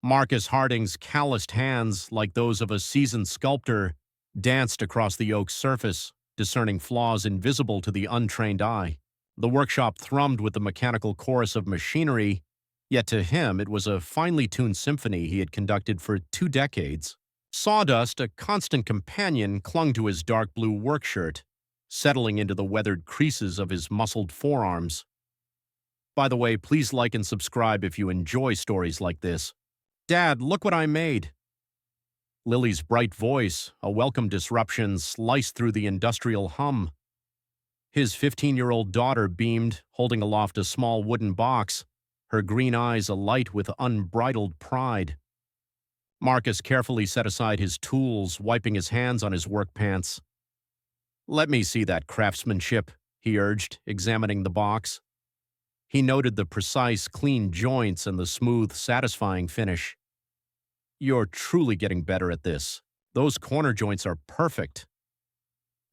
Marcus Harding's calloused hands, like those of a seasoned sculptor, danced across the oak's surface, discerning flaws invisible to the untrained eye. The workshop thrummed with the mechanical chorus of machinery, yet to him it was a finely tuned symphony he had conducted for 2 decades. Sawdust, a constant companion, clung to his dark blue work shirt, settling into the weathered creases of his muscled forearms. By the way, please like and subscribe if you enjoy stories like this. Dad, look what I made. Lily's bright voice, a welcome disruption, sliced through the industrial hum. His 15-year-old daughter beamed, holding aloft a small wooden box, her green eyes alight with unbridled pride. Marcus carefully set aside his tools, wiping his hands on his work pants. "Let me see that craftsmanship," he urged, examining the box. He noted the precise, clean joints and the smooth, satisfying finish. "You're truly getting better at this. Those corner joints are perfect."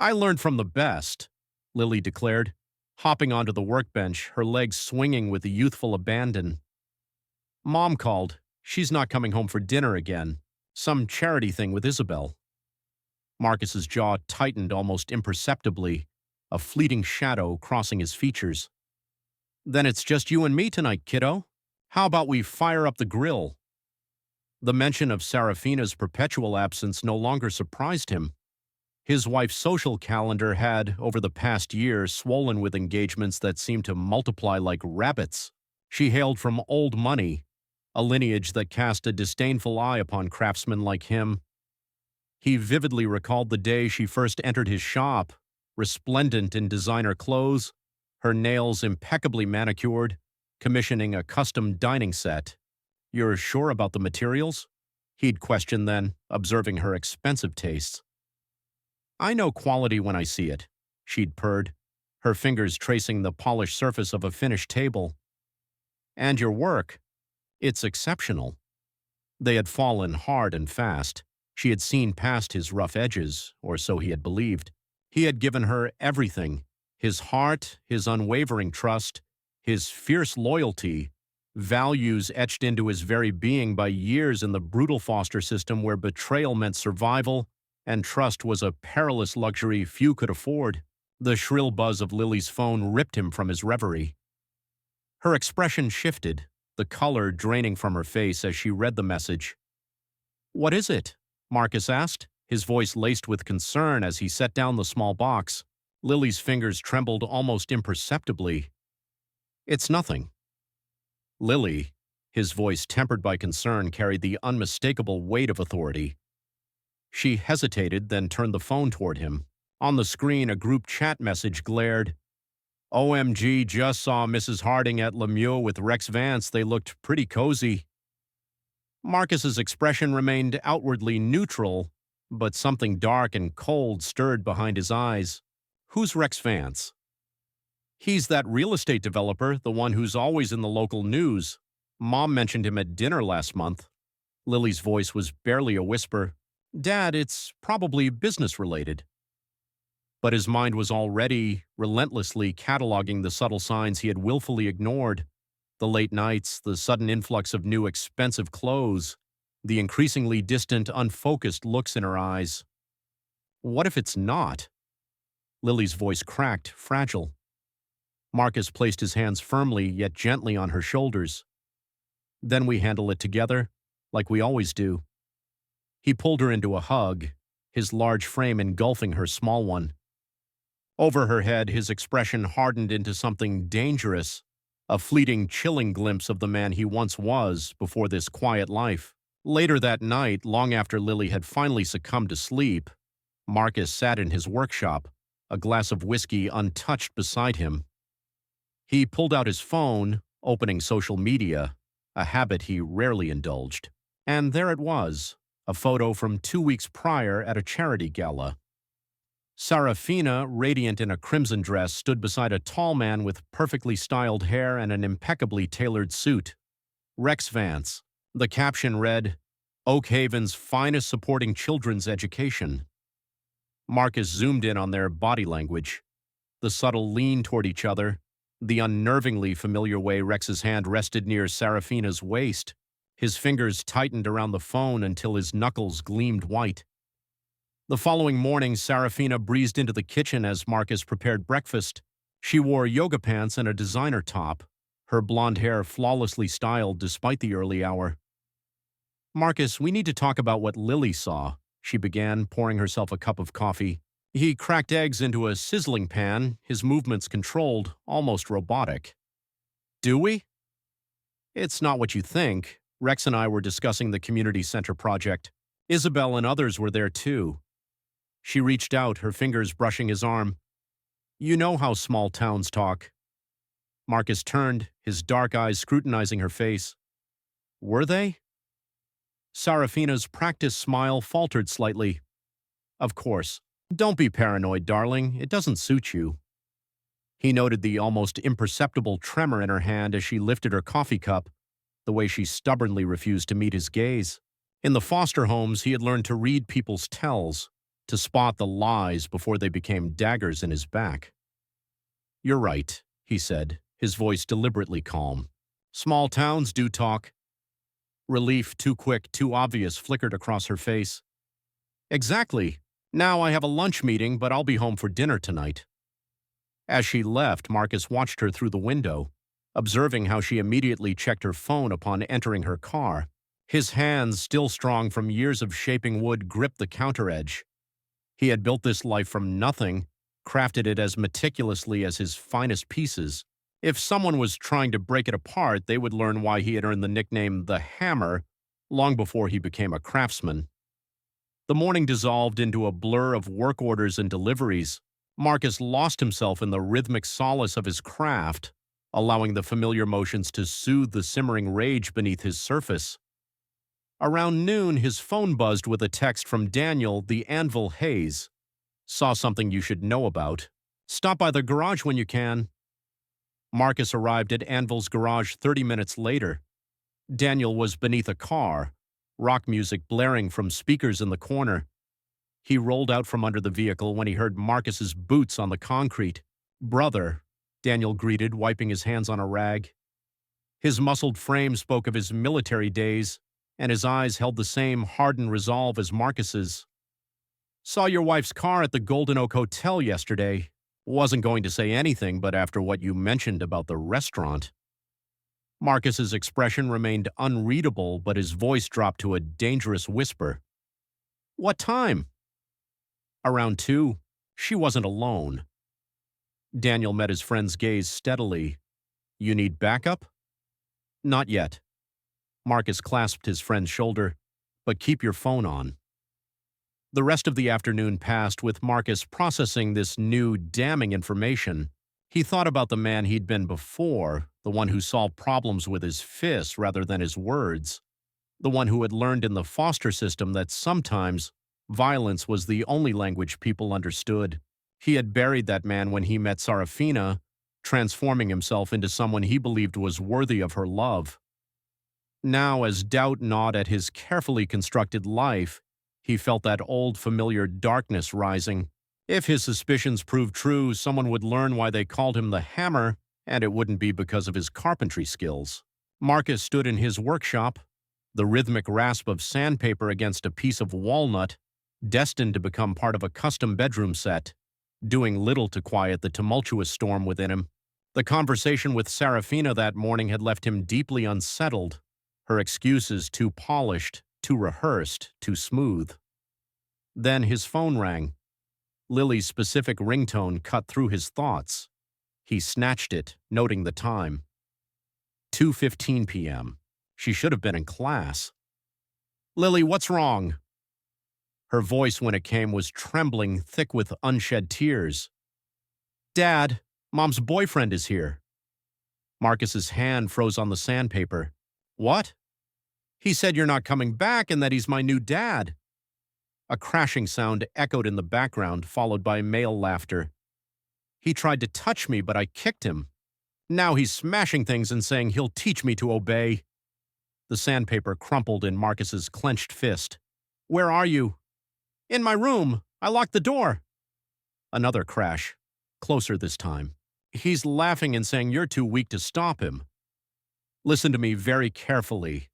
"I learned from the best," Lily declared, hopping onto the workbench, her legs swinging with youthful abandon. "Mom called. She's not coming home for dinner again. Some charity thing with Isabel." Marcus's jaw tightened almost imperceptibly, a fleeting shadow crossing his features. "Then it's just you and me tonight, kiddo. How about we fire up the grill?" The mention of Serafina's perpetual absence no longer surprised him. His wife's social calendar had, over the past year, swollen with engagements that seemed to multiply like rabbits. She hailed from old money, a lineage that cast a disdainful eye upon craftsmen like him. He vividly recalled the day she first entered his shop, resplendent in designer clothes, her nails impeccably manicured, commissioning a custom dining set. "You're sure about the materials?" he'd questioned then, observing her expensive tastes. "I know quality when I see it," she'd purred, her fingers tracing the polished surface of a finished table. "And your work, it's exceptional." They had fallen hard and fast. She had seen past his rough edges, or so he had believed. He had given her everything: his heart, his unwavering trust, his fierce loyalty, values etched into his very being by years in the brutal foster system where betrayal meant survival and trust was a perilous luxury few could afford. The shrill buzz of Lily's phone ripped him from his reverie. Her expression shifted, the color draining from her face as she read the message. "What is it?" Marcus asked, his voice laced with concern as he set down the small box. Lily's fingers trembled almost imperceptibly. "It's nothing." "Lily," his voice tempered by concern carried the unmistakable weight of authority. She hesitated, then turned the phone toward him. On the screen, a group chat message glared. "OMG, just saw Mrs. Harding at Lemieux with Rex Vance. They looked pretty cozy." Marcus's expression remained outwardly neutral, but something dark and cold stirred behind his eyes. "Who's Rex Vance?" "He's that real estate developer, the one who's always in the local news. Mom mentioned him at dinner last month." Lily's voice was barely a whisper. "Dad, it's probably business-related." But his mind was already relentlessly cataloging the subtle signs he had willfully ignored. The late nights, the sudden influx of new expensive clothes, the increasingly distant, unfocused looks in her eyes. What if it's not? Lily's voice cracked, fragile. Marcus placed his hands firmly yet gently on her shoulders. "Then we handle it together, like we always do." He pulled her into a hug, his large frame engulfing her small one. Over her head, his expression hardened into something dangerous, a fleeting, chilling glimpse of the man he once was before this quiet life. Later that night, long after Lily had finally succumbed to sleep, Marcus sat in his workshop, a glass of whiskey untouched beside him. He pulled out his phone, opening social media, a habit he rarely indulged. And there it was, a photo from 2 weeks prior at a charity gala. Serafina, radiant in a crimson dress, stood beside a tall man with perfectly styled hair and an impeccably tailored suit. Rex Vance. The caption read, "Oak Haven's finest supporting children's education." Marcus zoomed in on their body language. The subtle lean toward each other, the unnervingly familiar way Rex's hand rested near Serafina's waist. His fingers tightened around the phone until his knuckles gleamed white. The following morning, Sarafina breezed into the kitchen as Marcus prepared breakfast. She wore yoga pants and a designer top, her blonde hair flawlessly styled despite the early hour. "Marcus, we need to talk about what Lily saw," she began, pouring herself a cup of coffee. He cracked eggs into a sizzling pan, his movements controlled, almost robotic. "Do we?" "It's not what you think. Rex and I were discussing the community center project. Isabel and others were there too." She reached out, her fingers brushing his arm. "You know how small towns talk." Marcus turned, his dark eyes scrutinizing her face. "Were they?" Sarafina's practiced smile faltered slightly. "Of course. Don't be paranoid, darling. It doesn't suit you." He noted the almost imperceptible tremor in her hand as she lifted her coffee cup, the way she stubbornly refused to meet his gaze. In the foster homes, he had learned to read people's tells, to spot the lies before they became daggers in his back. "You're right," he said, his voice deliberately calm. "Small towns do talk." Relief, too quick, too obvious, flickered across her face. "Exactly. Now I have a lunch meeting, but I'll be home for dinner tonight." As she left, Marcus watched her through the window, observing how she immediately checked her phone upon entering her car. His hands, still strong from years of shaping wood, gripped the counter edge. He had built this life from nothing, crafted it as meticulously as his finest pieces. If someone was trying to break it apart, they would learn why he had earned the nickname the Hammer long before he became a craftsman. The morning dissolved into a blur of work orders and deliveries. Marcus lost himself in the rhythmic solace of his craft, allowing the familiar motions to soothe the simmering rage beneath his surface. Around noon, his phone buzzed with a text from Daniel, the Anvil Hayes. "Saw something you should know about. Stop by the garage when you can." Marcus arrived at Anvil's garage 30 minutes later. Daniel was beneath a car, rock music blaring from speakers in the corner. He rolled out from under the vehicle when he heard Marcus's boots on the concrete. "Brother," Daniel greeted, wiping his hands on a rag. His muscled frame spoke of his military days, and his eyes held the same hardened resolve as Marcus's. "Saw your wife's car at the Golden Oak Hotel yesterday. Wasn't going to say anything, but after what you mentioned about the restaurant." Marcus's expression remained unreadable, but his voice dropped to a dangerous whisper. "What time?" "Around 2. She wasn't alone." Daniel met his friend's gaze steadily. "You need backup?" "Not yet." Marcus clasped his friend's shoulder. "But keep your phone on." The rest of the afternoon passed with Marcus processing this new, damning information. He thought about the man he'd been before, the one who solved problems with his fists rather than his words, the one who had learned in the foster system that sometimes violence was the only language people understood. He had buried that man when he met Sarafina, transforming himself into someone he believed was worthy of her love. Now, as doubt gnawed at his carefully constructed life, he felt that old familiar darkness rising. If his suspicions proved true, someone would learn why they called him the Hammer, and it wouldn't be because of his carpentry skills. Marcus stood in his workshop, the rhythmic rasp of sandpaper against a piece of walnut, destined to become part of a custom bedroom set, doing little to quiet the tumultuous storm within him. The conversation with Sarafina that morning had left him deeply unsettled, her excuses too polished, too rehearsed, too smooth. Then his phone rang. Lily's specific ringtone cut through his thoughts. He snatched it, noting the time. 2:15 p.m. She should have been in class. "Lily, what's wrong?" Her voice, when it came, was trembling, thick with unshed tears. "Dad, Mom's boyfriend is here." Marcus's hand froze on the sandpaper. "What?" "He said you're not coming back and that he's my new dad." A crashing sound echoed in the background, followed by male laughter. "He tried to touch me, but I kicked him. Now he's smashing things and saying he'll teach me to obey." The sandpaper crumpled in Marcus's clenched fist. "Where are you?" "In my room. I locked the door." Another crash. Closer this time. "He's laughing and saying you're too weak to stop him." "Listen to me very carefully.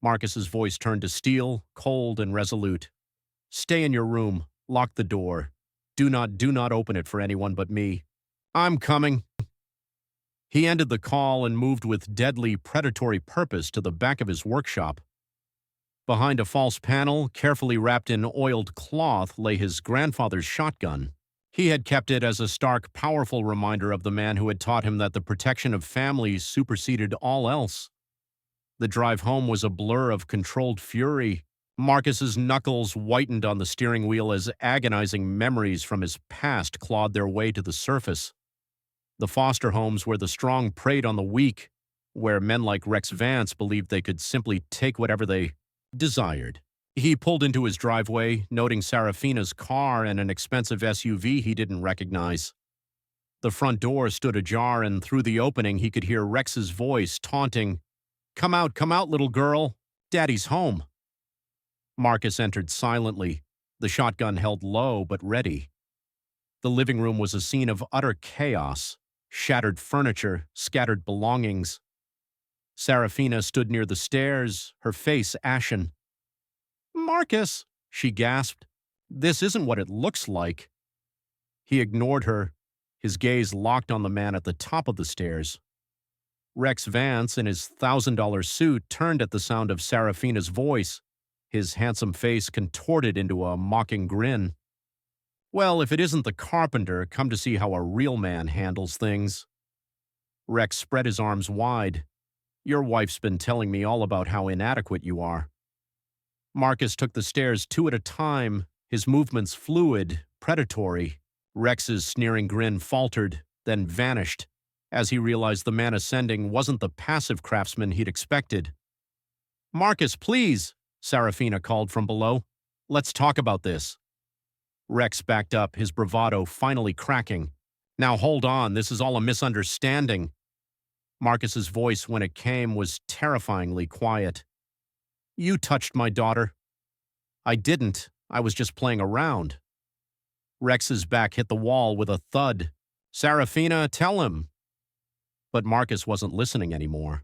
Marcus's voice turned to steel, cold and resolute. Stay in your room. Lock the door. Do not open it for anyone but me. I'm coming. He ended the call and moved with deadly, predatory purpose to the back of his workshop. Behind a false panel, carefully wrapped in oiled cloth, lay his grandfather's shotgun. He had kept it as a stark, powerful reminder of the man who had taught him that the protection of families superseded all else. The drive home was a blur of controlled fury. Marcus's knuckles whitened on the steering wheel as agonizing memories from his past clawed their way to the surface. The foster homes where the strong preyed on the weak, where men like Rex Vance believed they could simply take whatever they desired. He pulled into his driveway, noting Serafina's car and an expensive SUV he didn't recognize. The front door stood ajar, and through the opening he could hear Rex's voice taunting, come out, little girl. Daddy's home." Marcus entered silently, the shotgun held low but ready. The living room was a scene of utter chaos, shattered furniture, scattered belongings. Serafina stood near the stairs, her face ashen. "Marcus," she gasped, "this isn't what it looks like." He ignored her, his gaze locked on the man at the top of the stairs. Rex Vance, in his $1,000 suit, turned at the sound of Serafina's voice, his handsome face contorted into a mocking grin. "Well, if it isn't the carpenter, come to see how a real man handles things." Rex spread his arms wide. "Your wife's been telling me all about how inadequate you are." Marcus took the stairs 2 at a time, his movements fluid, predatory. Rex's sneering grin faltered, then vanished, as he realized the man ascending wasn't the passive craftsman he'd expected. "Marcus, please," Serafina called from below. "Let's talk about this." Rex backed up, his bravado finally cracking. "Now hold on, this is all a misunderstanding." Marcus's voice, when it came, was terrifyingly quiet. "You touched my daughter." "I didn't. I was just playing around." Rex's back hit the wall with a thud. "Serafina, tell him." But Marcus wasn't listening anymore.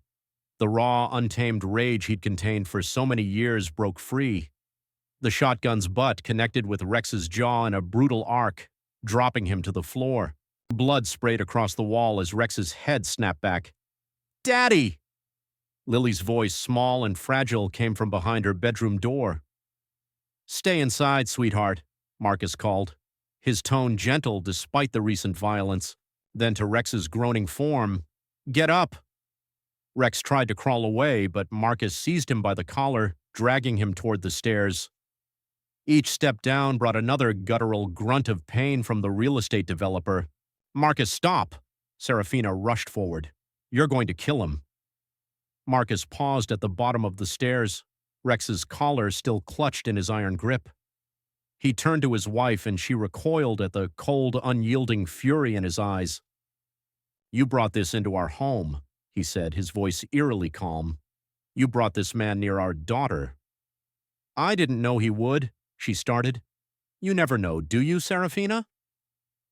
The raw, untamed rage he'd contained for so many years broke free. The shotgun's butt connected with Rex's jaw in a brutal arc, dropping him to the floor. Blood sprayed across the wall as Rex's head snapped back. "Daddy!" Lily's voice, small and fragile, came from behind her bedroom door. "Stay inside, sweetheart," Marcus called, his tone gentle despite the recent violence. Then to Rex's groaning form, "Get up!" Rex tried to crawl away, but Marcus seized him by the collar, dragging him toward the stairs. Each step down brought another guttural grunt of pain from the real estate developer. "Marcus, stop!" Serafina rushed forward. "You're going to kill him." Marcus paused at the bottom of the stairs, Rex's collar still clutched in his iron grip. He turned to his wife, and she recoiled at the cold, unyielding fury in his eyes. "You brought this into our home," he said, his voice eerily calm. "You brought this man near our daughter." "I didn't know he would," she started. "You never know, do you, Serafina?"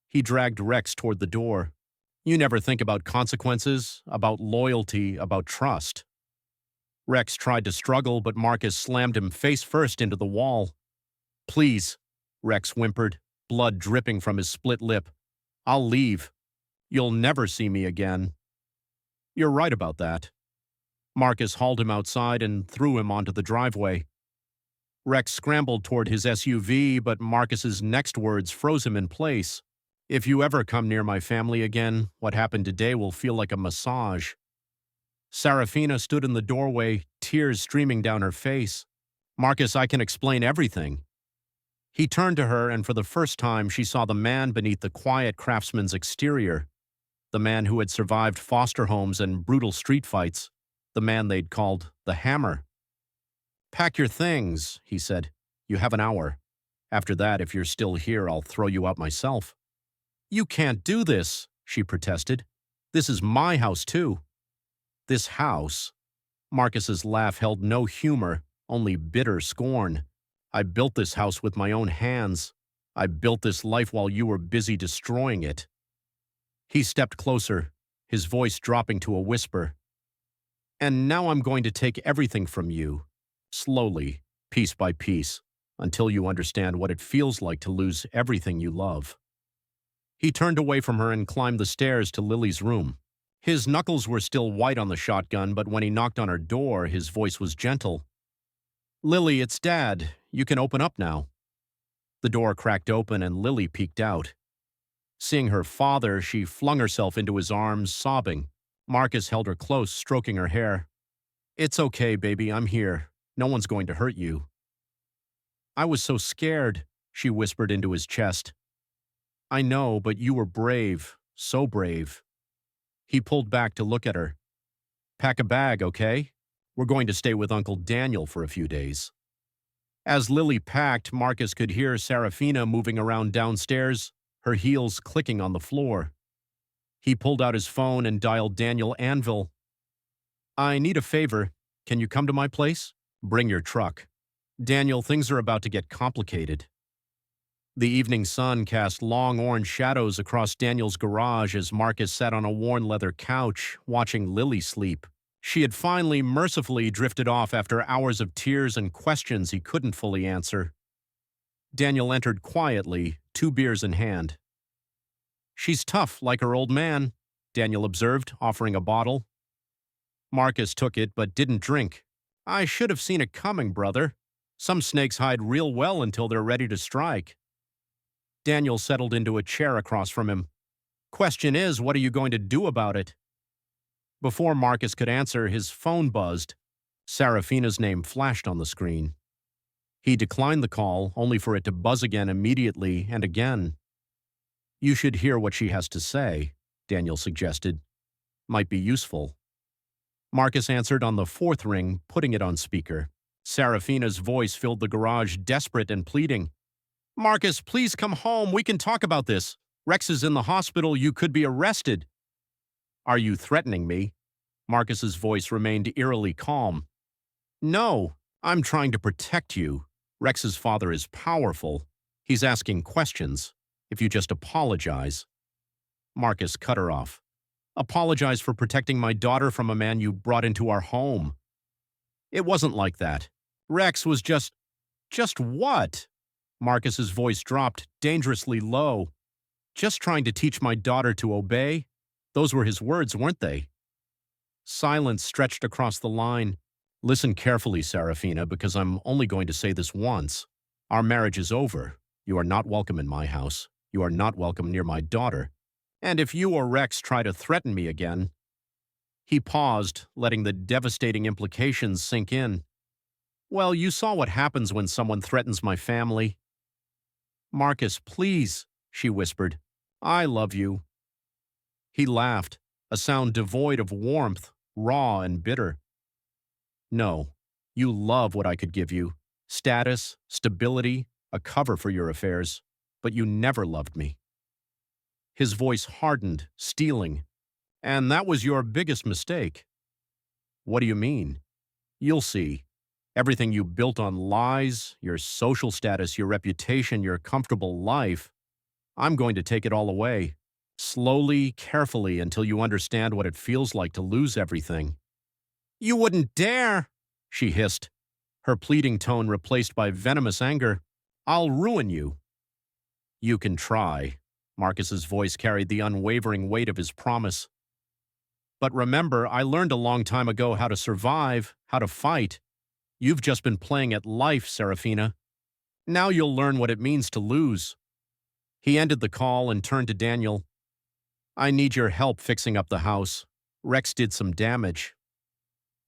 He dragged Rex toward the door. "You never think about consequences, about loyalty, about trust." Rex tried to struggle, but Marcus slammed him face first into the wall. "Please," Rex whimpered, blood dripping from his split lip. "I'll leave. You'll never see me again." "You're right about that." Marcus hauled him outside and threw him onto the driveway. Rex scrambled toward his SUV, but Marcus's next words froze him in place. "If you ever come near my family again, what happened today will feel like a massage." Serafina stood in the doorway, tears streaming down her face. "Marcus, I can explain everything." He turned to her, and for the first time she saw the man beneath the quiet craftsman's exterior. The man who had survived foster homes and brutal street fights. The man they'd called the Hammer. "Pack your things," he said. "You have an hour. After that, if you're still here, I'll throw you out myself." "You can't do this," she protested. "This is my house, too." "This house?" Marcus's laugh held no humor, only bitter scorn. "I built this house with my own hands. I built this life while you were busy destroying it." He stepped closer, his voice dropping to a whisper. "And now I'm going to take everything from you. slowly, piece by piece, until you understand what it feels like to lose everything you love. He turned away from her and climbed the stairs to Lily's room. His knuckles were still white on the shotgun, but when he knocked on her door, his voice was gentle. "Lily, it's Dad. You can open up now." The door cracked open and Lily peeked out. Seeing her father, she flung herself into his arms, sobbing. Marcus held her close, stroking her hair. "It's okay, baby, I'm here. No one's going to hurt you." "I was so scared," she whispered into his chest. "I know, but you were brave, so brave." He pulled back to look at her. "Pack a bag, okay? We're going to stay with Uncle Daniel for a few days." As Lily packed, Marcus could hear Serafina moving around downstairs, her heels clicking on the floor. He pulled out his phone and dialed Daniel Anvil. "I need a favor. Can you come to my place? Bring your truck. Daniel, things are about to get complicated." The evening sun cast long orange shadows across Daniel's garage as Marcus sat on a worn leather couch, watching Lily sleep. She had finally mercifully drifted off after hours of tears and questions he couldn't fully answer. Daniel entered quietly, 2 beers in hand. "She's tough, like her old man," Daniel observed, offering a bottle. Marcus took it but didn't drink. "I should have seen it coming, brother. Some snakes hide real well until they're ready to strike." Daniel settled into a chair across from him. "Question is, what are you going to do about it?" Before Marcus could answer, his phone buzzed. Serafina's name flashed on the screen. He declined the call, only for it to buzz again immediately and again. "You should hear what she has to say," Daniel suggested. "Might be useful." Marcus answered on the 4th ring, putting it on speaker. Serafina's voice filled the garage, desperate and pleading. "Marcus, please come home. We can talk about this. Rex is in the hospital. You could be arrested." "Are you threatening me?" Marcus's voice remained eerily calm. "No, I'm trying to protect you. Rex's father is powerful. He's asking questions. If you just apologize." Marcus cut her off. "Apologize for protecting my daughter from a man you brought into our home." "It wasn't like that. Rex was just..." "Just what?" Marcus's voice dropped, dangerously low. "Just trying to teach my daughter to obey?" Those were his words, weren't they? Silence stretched across the line. "Listen carefully, Serafina, because I'm only going to say this once. Our marriage is over. You are not welcome in my house. You are not welcome near my daughter. And if you or Rex try to threaten me again..." He paused, letting the devastating implications sink in. "Well, you saw what happens when someone threatens my family." "Marcus, please," she whispered. "I love you." He laughed, a sound devoid of warmth, raw and bitter. "No, you love what I could give you. Status, stability, a cover for your affairs. But you never loved me." His voice hardened, stealing. "And that was your biggest mistake." "What do you mean?" "You'll see. Everything you built on lies, your social status, your reputation, your comfortable life, I'm going to take it all away. Slowly, carefully, until you understand what it feels like to lose everything." "You wouldn't dare!" she hissed, her pleading tone replaced by venomous anger. "I'll ruin you." "You can try." Marcus's voice carried the unwavering weight of his promise. "But remember, I learned a long time ago how to survive, how to fight. You've just been playing at life, Serafina. Now you'll learn what it means to lose." He ended the call and turned to Daniel. "I need your help fixing up the house. Rex did some damage."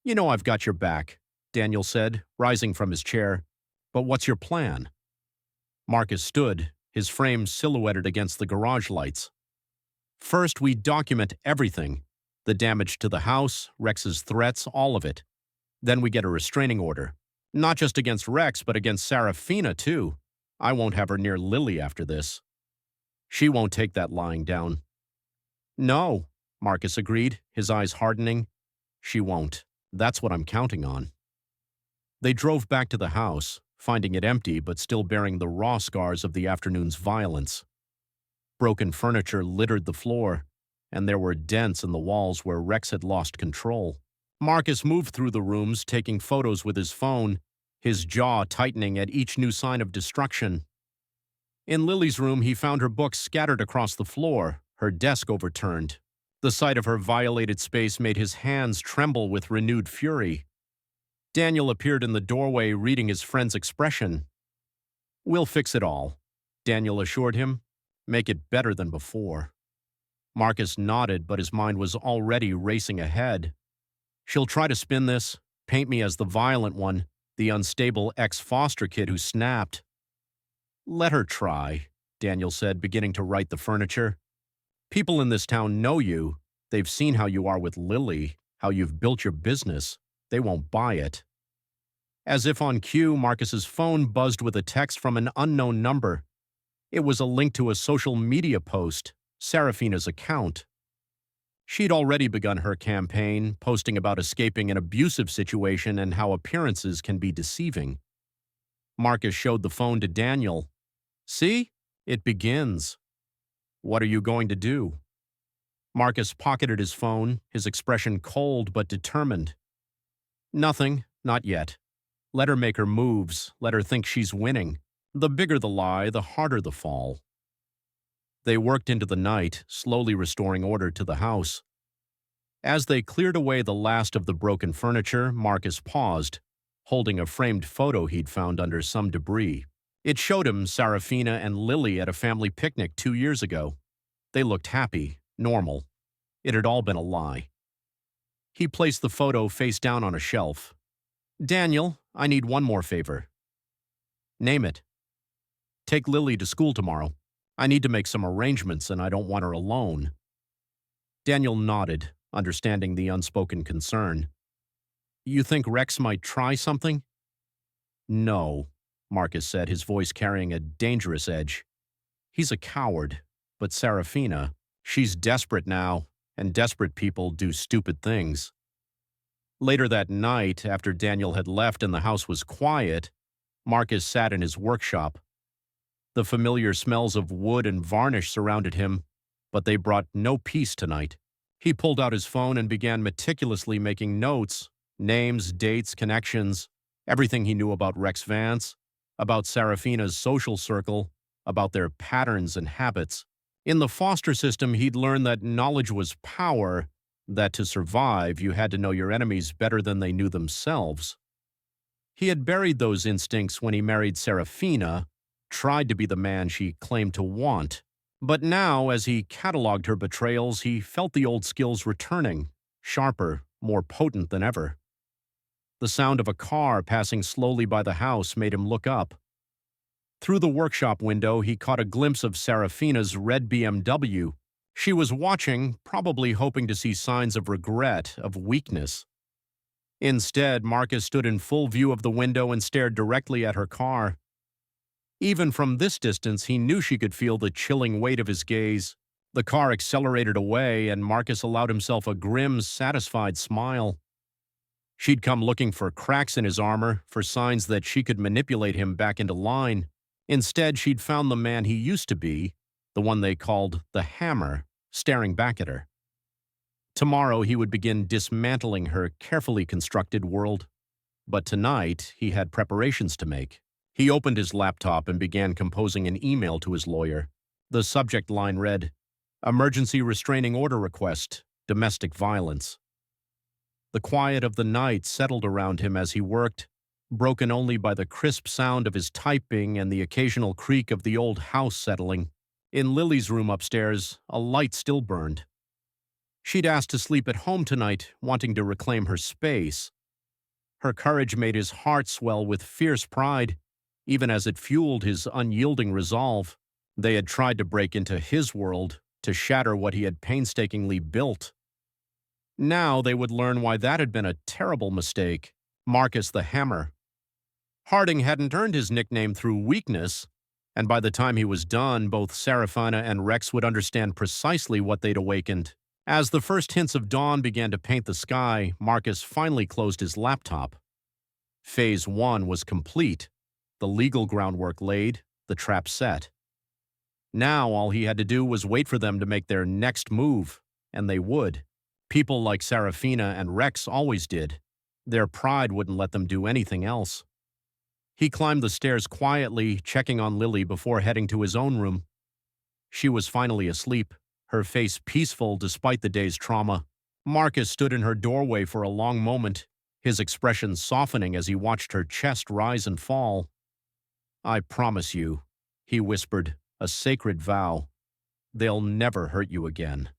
"You know I've got your back," Daniel said, rising from his chair. "But what's your plan?" Marcus stood, his frame silhouetted against the garage lights. "First, we document everything. The damage to the house, Rex's threats, all of it. Then we get a restraining order. Not just against Rex, but against Serafina, too. I won't have her near Lily after this. She won't take that lying down." "No," Marcus agreed, his eyes hardening. "She won't. That's what I'm counting on." They drove back to the house, finding it empty but still bearing the raw scars of the afternoon's violence. Broken furniture littered the floor, and there were dents in the walls where Rex had lost control. Marcus moved through the rooms, taking photos with his phone, his jaw tightening at each new sign of destruction. In Lily's room, he found her books scattered across the floor, her desk overturned. The sight of her violated space made his hands tremble with renewed fury. Daniel appeared in the doorway, reading his friend's expression. "We'll fix it all," Daniel assured him. "Make it better than before." Marcus nodded, but his mind was already racing ahead. She'll try to spin this, paint me as the violent one, the unstable ex-foster kid who snapped. "Let her try," Daniel said, beginning to right the furniture. "People in this town know you. They've seen how you are with Lily, how you've built your business. They won't buy it." As if on cue, Marcus's phone buzzed with a text from an unknown number. It was a link to a social media post, Serafina's account. She'd already begun her campaign, posting about escaping an abusive situation and how appearances can be deceiving. Marcus showed the phone to Daniel. "See? It begins. What are you going to do?" Marcus pocketed his phone, his expression cold but determined. "Nothing, not yet. Let her make her moves, let her think she's winning. The bigger the lie, the harder the fall." They worked into the night, slowly restoring order to the house. As they cleared away the last of the broken furniture, Marcus paused, holding a framed photo he'd found under some debris. It showed him Serafina and Lily at a family picnic 2 years ago. They looked happy, normal. It had all been a lie. He placed the photo face down on a shelf. "Daniel, I need one more favor." "Name it." "Take Lily to school tomorrow. I need to make some arrangements and I don't want her alone." Daniel nodded, understanding the unspoken concern. "You think Rex might try something?" "No," Marcus said, his voice carrying a dangerous edge. "He's a coward, but Serafina, she's desperate now, and desperate people do stupid things." Later that night, after Daniel had left and the house was quiet, Marcus sat in his workshop. The familiar smells of wood and varnish surrounded him, but they brought no peace tonight. He pulled out his phone and began meticulously making notes, names, dates, connections, everything he knew about Rex Vance, about Serafina's social circle, about their patterns and habits. In the foster system, he'd learned that knowledge was power, that to survive, you had to know your enemies better than they knew themselves. He had buried those instincts when he married Serafina, tried to be the man she claimed to want. But now, as he cataloged her betrayals, he felt the old skills returning, sharper, more potent than ever. The sound of a car passing slowly by the house made him look up. Through the workshop window, he caught a glimpse of Serafina's red BMW. She was watching, probably hoping to see signs of regret, of weakness. Instead, Marcus stood in full view of the window and stared directly at her car. Even from this distance, he knew she could feel the chilling weight of his gaze. The car accelerated away, and Marcus allowed himself a grim, satisfied smile. She'd come looking for cracks in his armor, for signs that she could manipulate him back into line. Instead, she'd found the man he used to be, the one they called the Hammer, staring back at her. Tomorrow, he would begin dismantling her carefully constructed world. But tonight, he had preparations to make. He opened his laptop and began composing an email to his lawyer. The subject line read, "Emergency restraining order request, domestic violence." The quiet of the night settled around him as he worked, broken only by the crisp sound of his typing and the occasional creak of the old house settling. In Lily's room upstairs, a light still burned. She'd asked to sleep at home tonight, wanting to reclaim her space. Her courage made his heart swell with fierce pride, even as it fueled his unyielding resolve. They had tried to break into his world, to shatter what he had painstakingly built. Now they would learn why that had been a terrible mistake. Marcus the Hammer. Harding hadn't earned his nickname through weakness, and by the time he was done, both Serafina and Rex would understand precisely what they'd awakened. As the first hints of dawn began to paint the sky, Marcus finally closed his laptop. Phase 1 was complete. The legal groundwork laid, the trap set. Now all he had to do was wait for them to make their next move, and they would. People like Serafina and Rex always did. Their pride wouldn't let them do anything else. He climbed the stairs quietly, checking on Lily before heading to his own room. She was finally asleep, her face peaceful despite the day's trauma. Marcus stood in her doorway for a long moment, his expression softening as he watched her chest rise and fall. "I promise you," he whispered, a sacred vow, "they'll never hurt you again."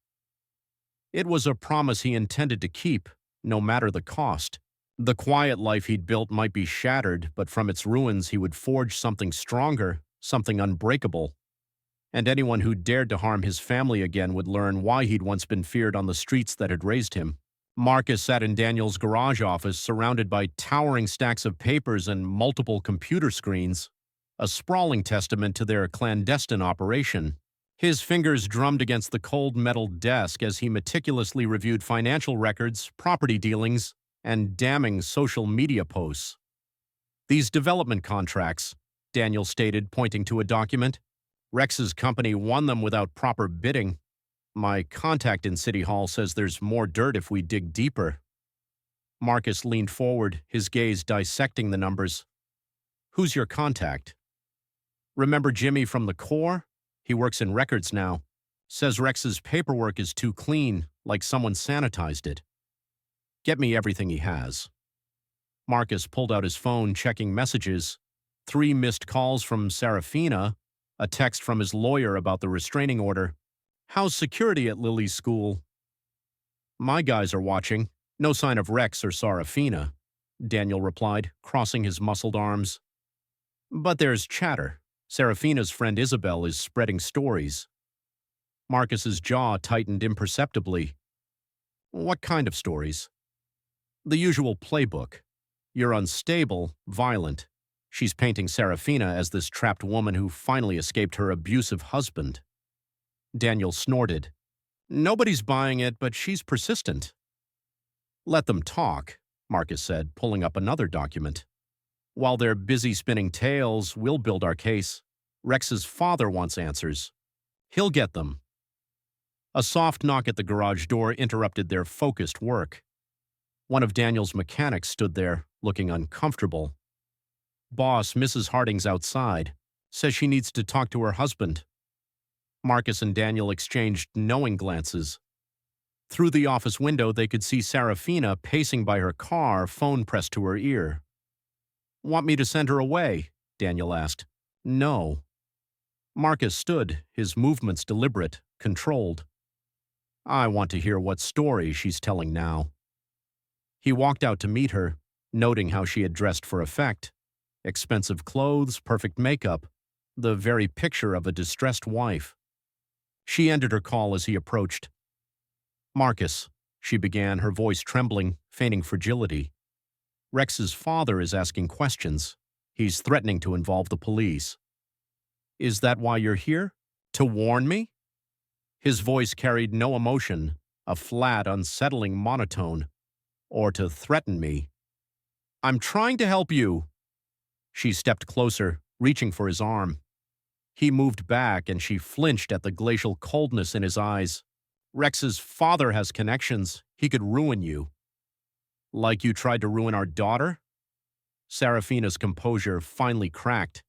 It was a promise he intended to keep, no matter the cost. The quiet life he'd built might be shattered, but from its ruins he would forge something stronger, something unbreakable. And anyone who dared to harm his family again would learn why he'd once been feared on the streets that had raised him. Marcus sat in Daniel's garage office, surrounded by towering stacks of papers and multiple computer screens, a sprawling testament to their clandestine operation. His fingers drummed against the cold metal desk as he meticulously reviewed financial records, property dealings, and damning social media posts. "These development contracts," Daniel stated, pointing to a document. "Rex's company won them without proper bidding. My contact in City Hall says there's more dirt if we dig deeper." Marcus leaned forward, his gaze dissecting the numbers. "Who's your contact?" "Remember Jimmy from the Corps? He works in records now. Says Rex's paperwork is too clean, like someone sanitized it. Get me everything he has." Marcus pulled out his phone, checking messages. 3 missed calls from Serafina, a text from his lawyer about the restraining order. "How's security at Lily's school?" "My guys are watching. No sign of Rex or Serafina," Daniel replied, crossing his muscled arms. "But there's chatter. Serafina's friend Isabel is spreading stories." Marcus's jaw tightened imperceptibly. "What kind of stories?" "The usual playbook. You're unstable, violent. She's painting Serafina as this trapped woman who finally escaped her abusive husband." Daniel snorted. "Nobody's buying it, but she's persistent." "Let them talk," Marcus said, pulling up another document. "While they're busy spinning tales, we'll build our case. Rex's father wants answers. He'll get them." A soft knock at the garage door interrupted their focused work. One of Daniel's mechanics stood there, looking uncomfortable. "Boss, Mrs. Harding's outside. Says she needs to talk to her husband." Marcus and Daniel exchanged knowing glances. Through the office window, they could see Serafina pacing by her car, phone pressed to her ear. "Want me to send her away?" Daniel asked. "No." Marcus stood, his movements deliberate, controlled. "I want to hear what story she's telling now." He walked out to meet her, noting how she had dressed for effect. Expensive clothes, perfect makeup, the very picture of a distressed wife. She ended her call as he approached. "Marcus," she began, her voice trembling, feigning fragility. "Rex's father is asking questions. He's threatening to involve the police." "Is that why you're here? To warn me?" His voice carried no emotion, a flat, unsettling monotone. "Or to threaten me?" "I'm trying to help you." She stepped closer, reaching for his arm. He moved back, and she flinched at the glacial coldness in his eyes. "Rex's father has connections. He could ruin you." "Like you tried to ruin our daughter?" Serafina's composure finally cracked.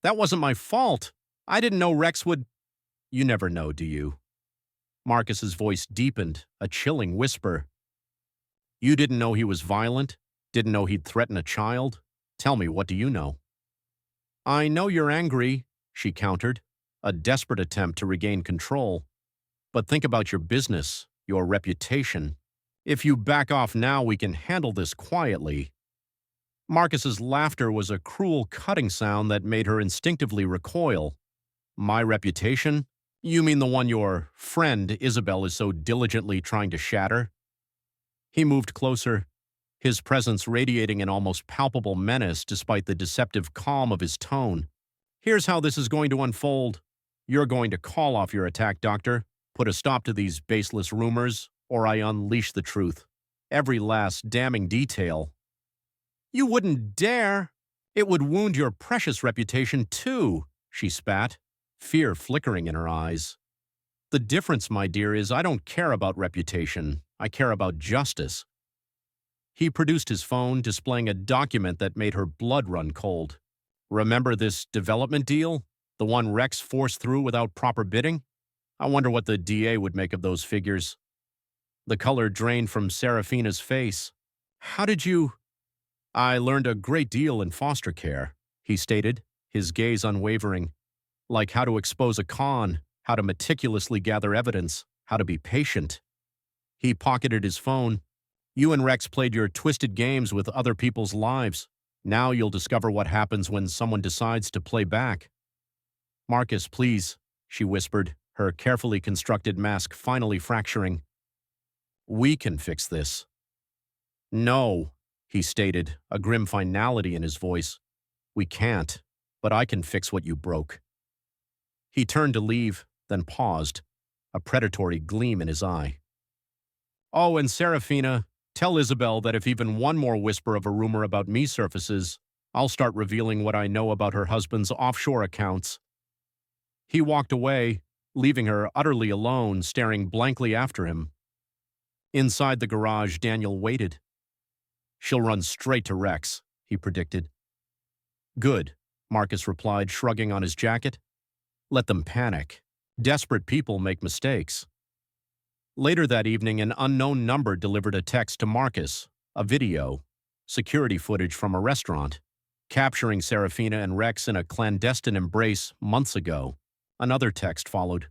"That wasn't my fault. I didn't know Rex would—" "You never know, do you?" Marcus's voice deepened, a chilling whisper. "You didn't know he was violent? Didn't know he'd threaten a child? Tell me, what do you know?" "I know you're angry," she countered, a desperate attempt to regain control. "But think about your business, your reputation. If you back off now, we can handle this quietly." Marcus's laughter was a cruel, cutting sound that made her instinctively recoil. "My reputation? You mean the one your friend Isabel is so diligently trying to shatter?" He moved closer, his presence radiating an almost palpable menace despite the deceptive calm of his tone. "Here's how this is going to unfold. You're going to call off your attack, Doctor, put a stop to these baseless rumors, or I unleash the truth. Every last damning detail." "You wouldn't dare! It would wound your precious reputation, too," she spat, fear flickering in her eyes. "The difference, my dear, is I don't care about reputation. I care about justice." He produced his phone, displaying a document that made her blood run cold. Remember this development deal? The one Rex forced through without proper bidding? I wonder what the DA would make of those figures. The color drained from Serafina's face. How did you... I learned a great deal in foster care, he stated, his gaze unwavering. Like how to expose a con, how to meticulously gather evidence, how to be patient. He pocketed his phone. You and Rex played your twisted games with other people's lives. Now you'll discover what happens when someone decides to play back. Marcus, please, she whispered, her carefully constructed mask finally fracturing. We can fix this. No, he stated, a grim finality in his voice. We can't, but I can fix what you broke. He turned to leave, then paused, a predatory gleam in his eye. Oh, and Serafina, tell Isabel that if even one more whisper of a rumor about me surfaces, I'll start revealing what I know about her husband's offshore accounts. He walked away, leaving her utterly alone, staring blankly after him. Inside the garage, Daniel waited. She'll run straight to Rex, he predicted. Good, Marcus replied, shrugging on his jacket. Let them panic. Desperate people make mistakes. Later that evening, an unknown number delivered a text to Marcus, a video, security footage from a restaurant, capturing Serafina and Rex in a clandestine embrace months ago. Another text followed.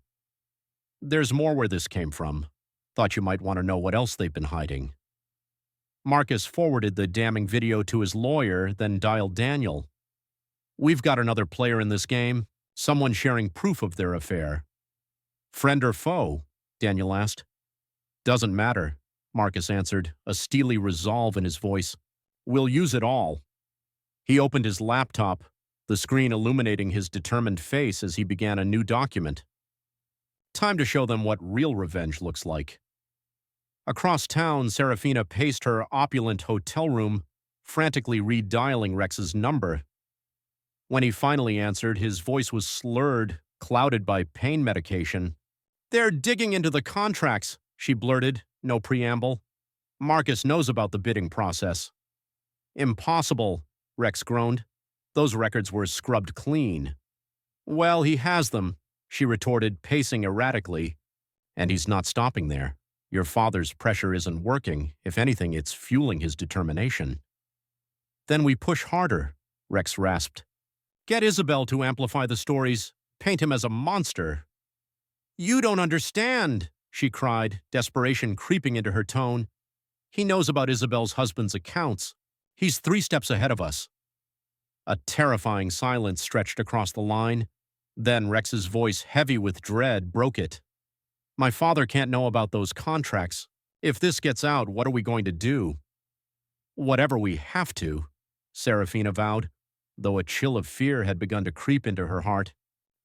There's more where this came from. Thought you might want to know what else they've been hiding. Marcus forwarded the damning video to his lawyer, then dialed Daniel. We've got another player in this game, someone sharing proof of their affair. Friend or foe? Daniel asked. Doesn't matter, Marcus answered, a steely resolve in his voice. We'll use it all. He opened his laptop, the screen illuminating his determined face as he began a new document. Time to show them what real revenge looks like. Across town, Serafina paced her opulent hotel room, frantically redialing Rex's number. When he finally answered, his voice was slurred, clouded by pain medication. They're digging into the contracts, she blurted, no preamble. Marcus knows about the bidding process. Impossible, Rex groaned. Those records were scrubbed clean. Well, he has them, she retorted, pacing erratically. And he's not stopping there. Your father's pressure isn't working. If anything, it's fueling his determination. Then we push harder, Rex rasped. Get Isabel to amplify the stories. Paint him as a monster. You don't understand, she cried, desperation creeping into her tone. He knows about Isabel's husband's accounts. He's 3 steps ahead of us. A terrifying silence stretched across the line. Then Rex's voice, heavy with dread, broke it. My father can't know about those contracts. If this gets out, what are we going to do? Whatever we have to, Serafina vowed, though a chill of fear had begun to creep into her heart.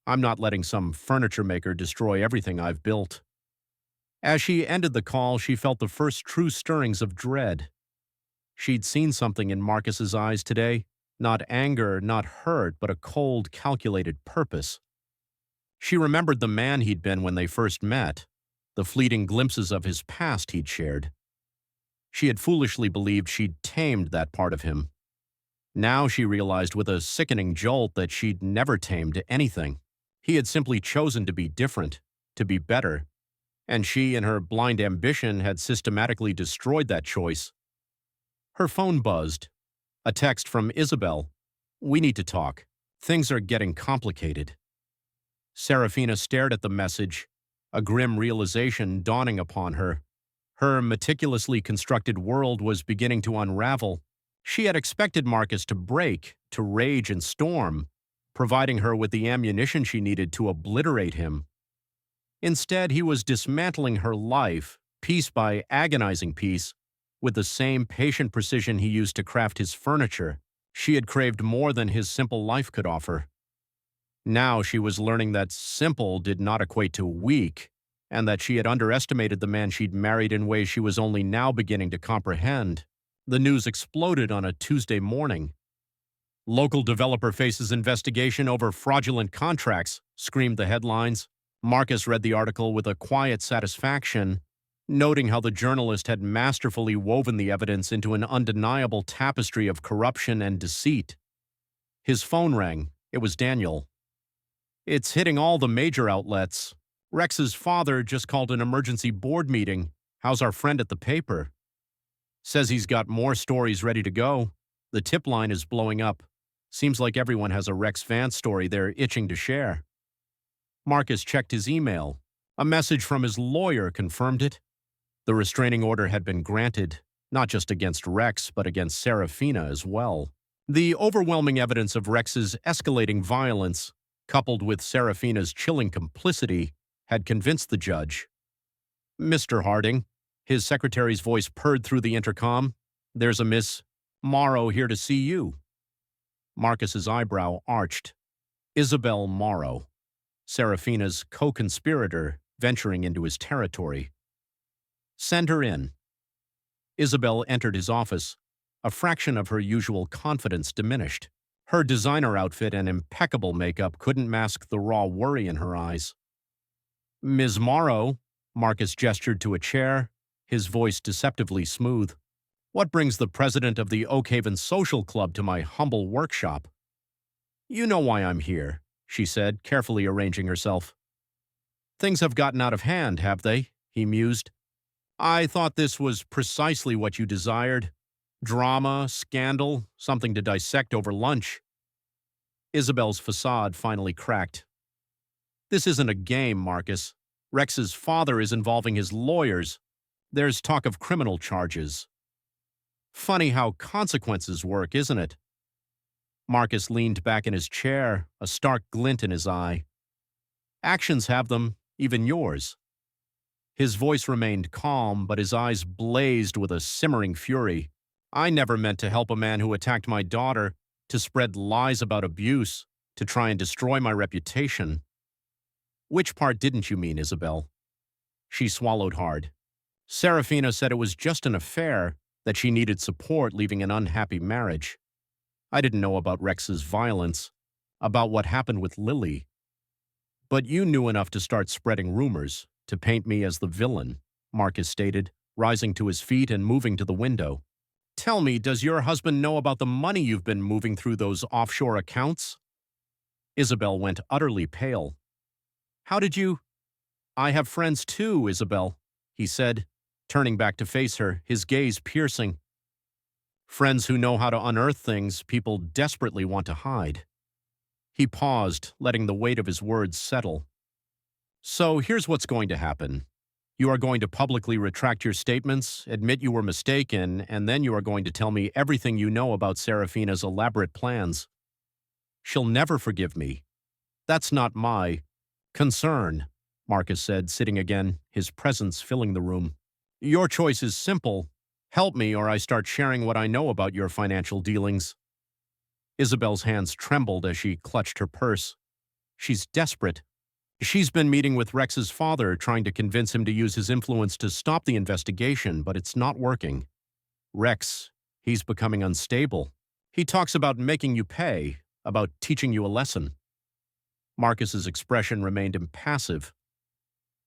I'm not letting some furniture maker destroy everything I've built. As she ended the call, she felt the first true stirrings of dread. She'd seen something in Marcus's eyes today, not anger, not hurt, but a cold, calculated purpose. She remembered the man he'd been when they first met, the fleeting glimpses of his past he'd shared. She had foolishly believed she'd tamed that part of him. Now she realized with a sickening jolt that she'd never tamed anything. He had simply chosen to be different, to be better, and she, in her blind ambition, had systematically destroyed that choice. Her phone buzzed. A text from Isabel. We need to talk. Things are getting complicated. Serafina stared at the message, a grim realization dawning upon her. Her meticulously constructed world was beginning to unravel. She had expected Marcus to break, to rage and storm, providing her with the ammunition she needed to obliterate him. Instead, he was dismantling her life, piece by agonizing piece, with the same patient precision he used to craft his furniture. She had craved more than his simple life could offer. Now she was learning that simple did not equate to weak, and that she had underestimated the man she'd married in ways she was only now beginning to comprehend. The news exploded on a Tuesday morning. Local developer faces investigation over fraudulent contracts, screamed the headlines. Marcus read the article with a quiet satisfaction. noting how the journalist had masterfully woven the evidence into an undeniable tapestry of corruption and deceit. His phone rang. It was Daniel. "It's hitting all the major outlets. Rex's father just called an emergency board meeting. How's our friend at the paper?" "Says he's got more stories ready to go. The tip line is blowing up. Seems like everyone has a Rex Vance story they're itching to share." Marcus checked his email. A message from his lawyer confirmed it. The restraining order had been granted, not just against Rex, but against Serafina as well. The overwhelming evidence of Rex's escalating violence, coupled with Serafina's chilling complicity, had convinced the judge. "Mr. Harding," his secretary's voice purred through the intercom, "there's a Miss Morrow here to see you." Marcus's eyebrow arched. Isabel Morrow, Serafina's co-conspirator venturing into his territory. "Send her in." Isabel entered his office. A fraction of her usual confidence diminished. Her designer outfit and impeccable makeup couldn't mask the raw worry in her eyes. "Ms. Morrow," Marcus gestured to a chair, his voice deceptively smooth. "What brings the president of the Oakhaven Social Club to my humble workshop?" "You know why I'm here," she said, carefully arranging herself. "Things have gotten out of hand, have they?" he mused. "I thought this was precisely what you desired. Drama, scandal, something to dissect over lunch." Isabel's facade finally cracked. "This isn't a game, Marcus. Rex's father is involving his lawyers. There's talk of criminal charges." "Funny how consequences work, isn't it?" Marcus leaned back in his chair, a stark glint in his eye. "Actions have them, even yours." His voice remained calm, but his eyes blazed with a simmering fury. "I never meant to help a man who attacked my daughter, to spread lies about abuse, to try and destroy my reputation." "Which part didn't you mean, Isabel?" She swallowed hard. "Serafina said it was just an affair, that she needed support leaving an unhappy marriage. I didn't know about Rex's violence, about what happened with Lily. But you knew enough to start spreading rumors, to paint me as the villain," Marcus stated, rising to his feet and moving to the window. "Tell me, does your husband know about the money you've been moving through those offshore accounts?" Isabel went utterly pale. "How did you—" "I have friends too, Isabel," he said, turning back to face her, his gaze piercing. "Friends who know how to unearth things people desperately want to hide." He paused, letting the weight of his words settle. "So here's what's going to happen. You are going to publicly retract your statements, admit you were mistaken, and then you are going to tell me everything you know about Serafina's elaborate plans. She'll never forgive me. That's not my concern," Marcus said, sitting again, his presence filling the room. "Your choice is simple. Help me or I start sharing what I know about your financial dealings." Isabel's hands trembled as she clutched her purse. She's desperate. She's been meeting with Rex's father, trying to convince him to use his influence to stop the investigation, but it's not working. Rex, he's becoming unstable. He talks about making you pay, about teaching you a lesson. Marcus's expression remained impassive.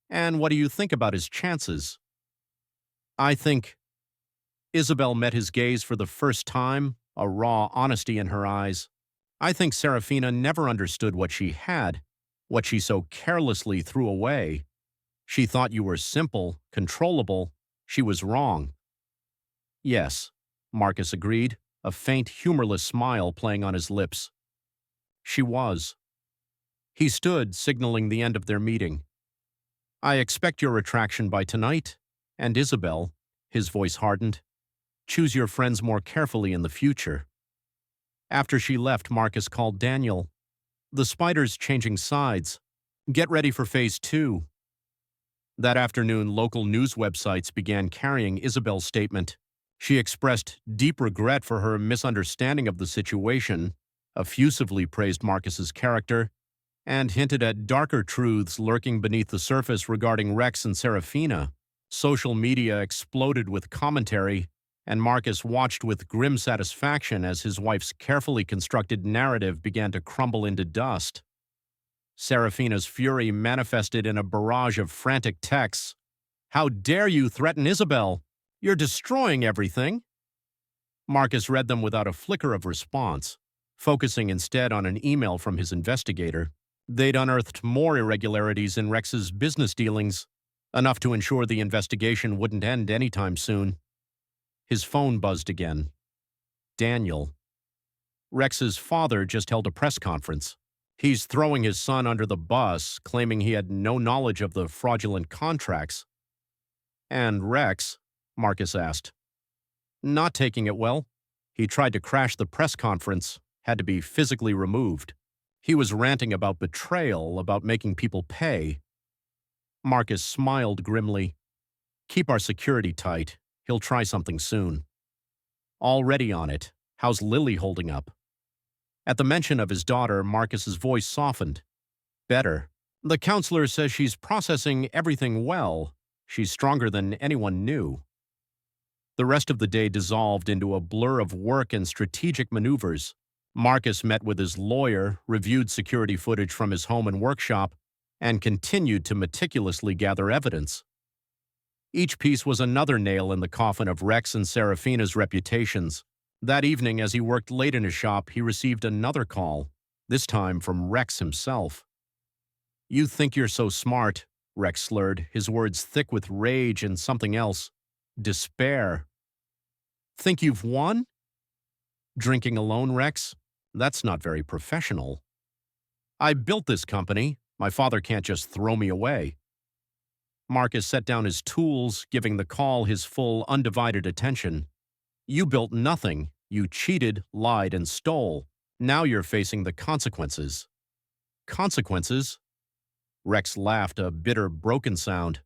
"And what do you think about his chances?" "I think—" Isabel met his gaze for the first time, a raw honesty in her eyes. "I think Serafina never understood what she had, what she so carelessly threw away. She thought you were simple, controllable. She was wrong." "Yes," Marcus agreed, a faint, humorless smile playing on his lips. "She was." He stood, signaling the end of their meeting. "I expect your retraction by tonight, and Isabel," his voice hardened, "choose your friends more carefully in the future." After she left, Marcus called Daniel. "The spider's changing sides. Get ready for phase 2. That afternoon, local news websites began carrying Isabel's statement. She expressed deep regret for her misunderstanding of the situation, effusively praised Marcus's character, and hinted at darker truths lurking beneath the surface regarding Rex and Serafina. Social media exploded with commentary, and Marcus watched with grim satisfaction as his wife's carefully constructed narrative began to crumble into dust. Serafina's fury manifested in a barrage of frantic texts. How dare you threaten Isabel? You're destroying everything. Marcus read them without a flicker of response, focusing instead on an email from his investigator. They'd unearthed more irregularities in Rex's business dealings, enough to ensure the investigation wouldn't end anytime soon. His phone buzzed again. Daniel. Rex's father just held a press conference. He's throwing his son under the bus, claiming he had no knowledge of the fraudulent contracts. And Rex? Marcus asked. Not taking it well. He tried to crash the press conference, had to be physically removed. He was ranting about betrayal, about making people pay. Marcus smiled grimly. Keep our security tight. He'll try something soon. Already on it. How's Lily holding up? At the mention of his daughter, Marcus's voice softened. Better. The counselor says she's processing everything well. She's stronger than anyone knew. The rest of the day dissolved into a blur of work and strategic maneuvers. Marcus met with his lawyer, reviewed security footage from his home and workshop, and continued to meticulously gather evidence. Each piece was another nail in the coffin of Rex and Serafina's reputations. That evening, as he worked late in his shop, he received another call, this time from Rex himself. You think you're so smart, Rex slurred, his words thick with rage and something else. Despair. Think you've won? Drinking alone, Rex? That's not very professional. I built this company. My father can't just throw me away. Marcus set down his tools, giving the call his full, undivided attention. You built nothing. You cheated, lied, and stole. Now you're facing the consequences. Consequences? Rex laughed, a bitter, broken sound.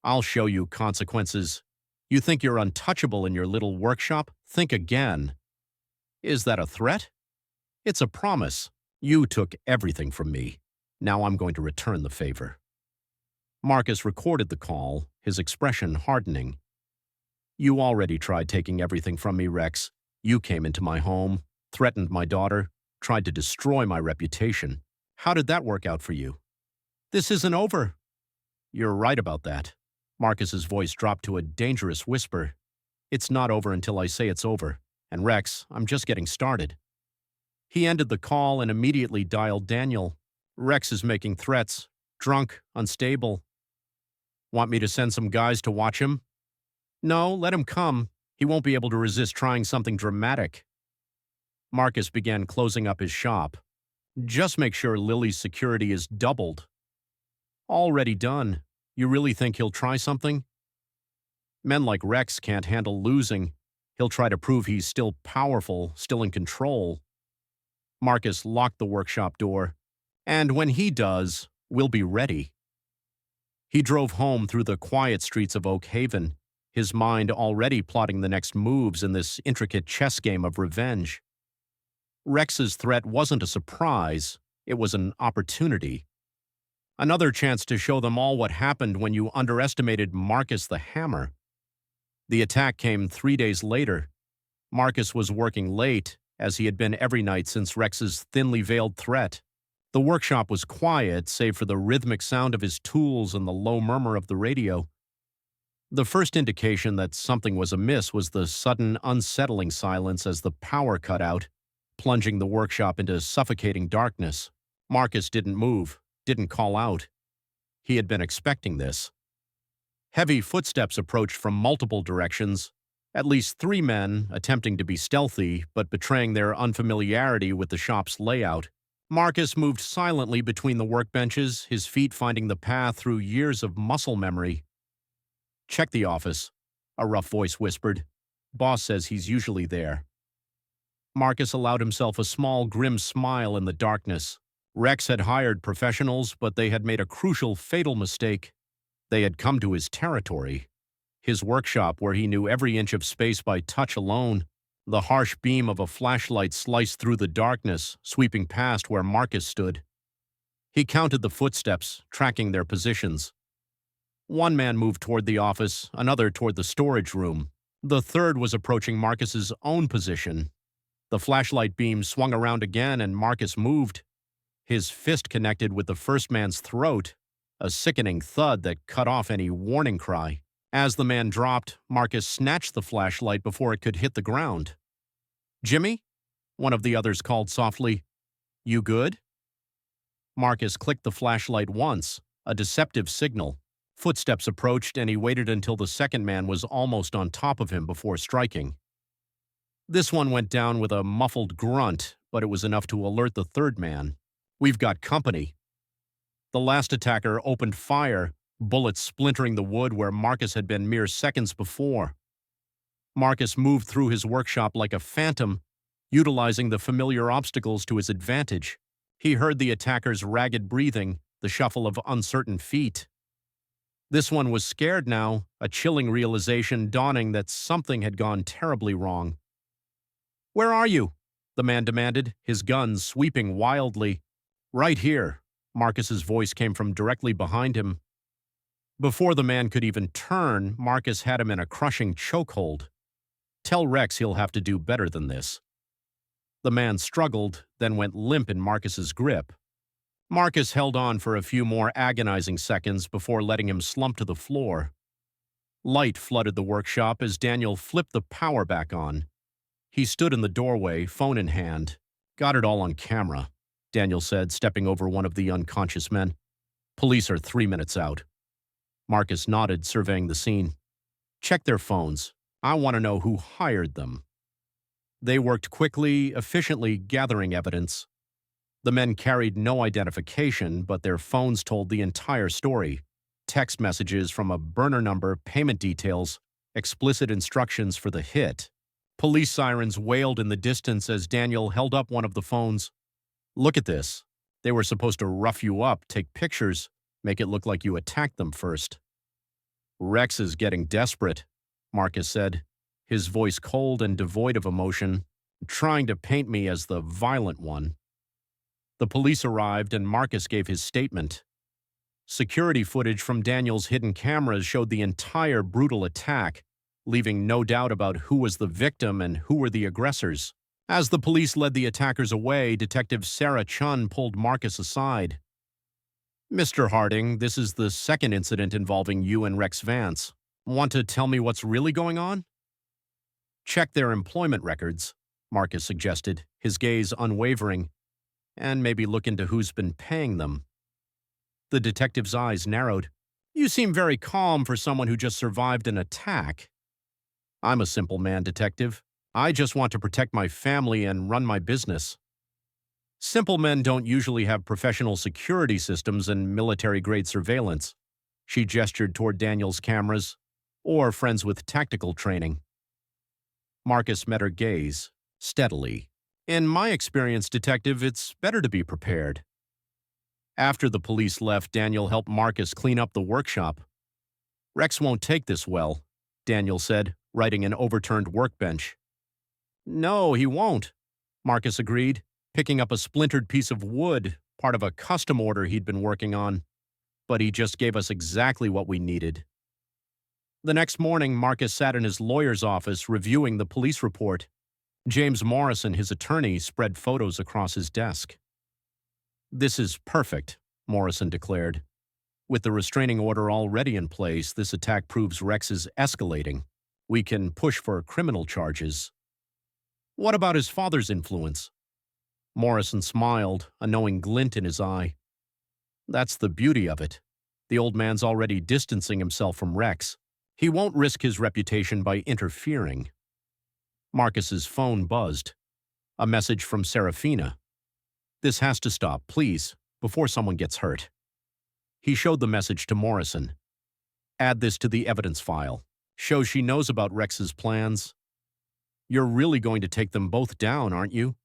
I'll show you consequences. You think you're untouchable in your little workshop? Think again. Is that a threat? It's a promise. You took everything from me. Now I'm going to return the favor. Marcus recorded the call, his expression hardening. You already tried taking everything from me, Rex. You came into my home, threatened my daughter, tried to destroy my reputation. How did that work out for you? This isn't over. You're right about that. Marcus's voice dropped to a dangerous whisper. It's not over until I say it's over. And Rex, I'm just getting started. He ended the call and immediately dialed Daniel. Rex is making threats. Drunk, unstable. Want me to send some guys to watch him? No, let him come. He won't be able to resist trying something dramatic. Marcus began closing up his shop. Just make sure Lily's security is doubled. Already done. You really think he'll try something? Men like Rex can't handle losing. He'll try to prove he's still powerful, still in control. Marcus locked the workshop door. And when he does, we'll be ready. He drove home through the quiet streets of Oak Haven, his mind already plotting the next moves in this intricate chess game of revenge. Rex's threat wasn't a surprise, it was an opportunity. Another chance to show them all what happened when you underestimated Marcus the Hammer. The attack came 3 days later. Marcus was working late, as he had been every night since Rex's thinly veiled threat. The workshop was quiet, save for the rhythmic sound of his tools and the low murmur of the radio. The first indication that something was amiss was the sudden, unsettling silence as the power cut out, plunging the workshop into suffocating darkness. Marcus didn't move, didn't call out. He had been expecting this. Heavy footsteps approached from multiple directions, at least 3 men attempting to be stealthy but betraying their unfamiliarity with the shop's layout. Marcus moved silently between the workbenches, his feet finding the path through years of muscle memory. Check the office, a rough voice whispered. Boss says he's usually there. Marcus allowed himself a small, grim smile in the darkness. Rex had hired professionals, but they had made a crucial, fatal mistake. They had come to his territory, his workshop where he knew every inch of space by touch alone. The harsh beam of a flashlight sliced through the darkness, sweeping past where Marcus stood. He counted the footsteps, tracking their positions. 1 man moved toward the office, another toward the storage room. The third was approaching Marcus's own position. The flashlight beam swung around again and Marcus moved. His fist connected with the first man's throat, a sickening thud that cut off any warning cry. As the man dropped, Marcus snatched the flashlight before it could hit the ground. "Jimmy?" one of the others called softly. "You good?" Marcus clicked the flashlight once, a deceptive signal. Footsteps approached, and he waited until the second man was almost on top of him before striking. This one went down with a muffled grunt, but it was enough to alert the third man. "We've got company." The last attacker opened fire, bullets splintering the wood where Marcus had been mere seconds before. Marcus moved through his workshop like a phantom, utilizing the familiar obstacles to his advantage. He heard the attacker's ragged breathing, the shuffle of uncertain feet. This one was scared now, a chilling realization dawning that something had gone terribly wrong. "Where are you?" the man demanded, his gun sweeping wildly. "Right here." Marcus's voice came from directly behind him. Before the man could even turn, Marcus had him in a crushing chokehold. "Tell Rex he'll have to do better than this." The man struggled, then went limp in Marcus's grip. Marcus held on for a few more agonizing seconds before letting him slump to the floor. Light flooded the workshop as Daniel flipped the power back on. He stood in the doorway, phone in hand. "Got it all on camera," Daniel said, stepping over one of the unconscious men. "Police are 3 minutes out." Marcus nodded, surveying the scene. "Check their phones. I want to know who hired them." They worked quickly, efficiently gathering evidence. The men carried no identification, but their phones told the entire story. Text messages from a burner number, payment details, explicit instructions for the hit. Police sirens wailed in the distance as Daniel held up one of the phones. "Look at this. They were supposed to rough you up, take pictures, make it look like you attacked them first." "Rex is getting desperate," Marcus said, his voice cold and devoid of emotion, "trying to paint me as the violent one." The police arrived and Marcus gave his statement. Security footage from Daniel's hidden cameras showed the entire brutal attack, leaving no doubt about who was the victim and who were the aggressors. As the police led the attackers away, Detective Sarah Chun pulled Marcus aside. "Mr. Harding, this is the second incident involving you and Rex Vance. Want to tell me what's really going on?" "Check their employment records," Marcus suggested, his gaze unwavering, "and maybe look into who's been paying them." The detective's eyes narrowed. "You seem very calm for someone who just survived an attack." "I'm a simple man, Detective. I just want to protect my family and run my business. Simple men don't usually have professional security systems and military-grade surveillance." She gestured toward Daniel's cameras, "or friends with tactical training." Marcus met her gaze, steadily. "In my experience, Detective, it's better to be prepared." After the police left, Daniel helped Marcus clean up the workshop. "Rex won't take this well," Daniel said, righting an overturned workbench. "No, he won't," Marcus agreed, picking up a splintered piece of wood, part of a custom order he'd been working on. "But he just gave us exactly what we needed." The next morning, Marcus sat in his lawyer's office reviewing the police report. James Morrison, his attorney, spread photos across his desk. "This is perfect," Morrison declared. "With the restraining order already in place, this attack proves Rex is escalating. We can push for criminal charges." "What about his father's influence?" Morrison smiled, a knowing glint in his eye. "That's the beauty of it. The old man's already distancing himself from Rex. He won't risk his reputation by interfering." Marcus's phone buzzed. A message from Serafina. "This has to stop, please, before someone gets hurt." He showed the message to Morrison. "Add this to the evidence file. Shows she knows about Rex's plans. You're really going to take them both down, aren't you?"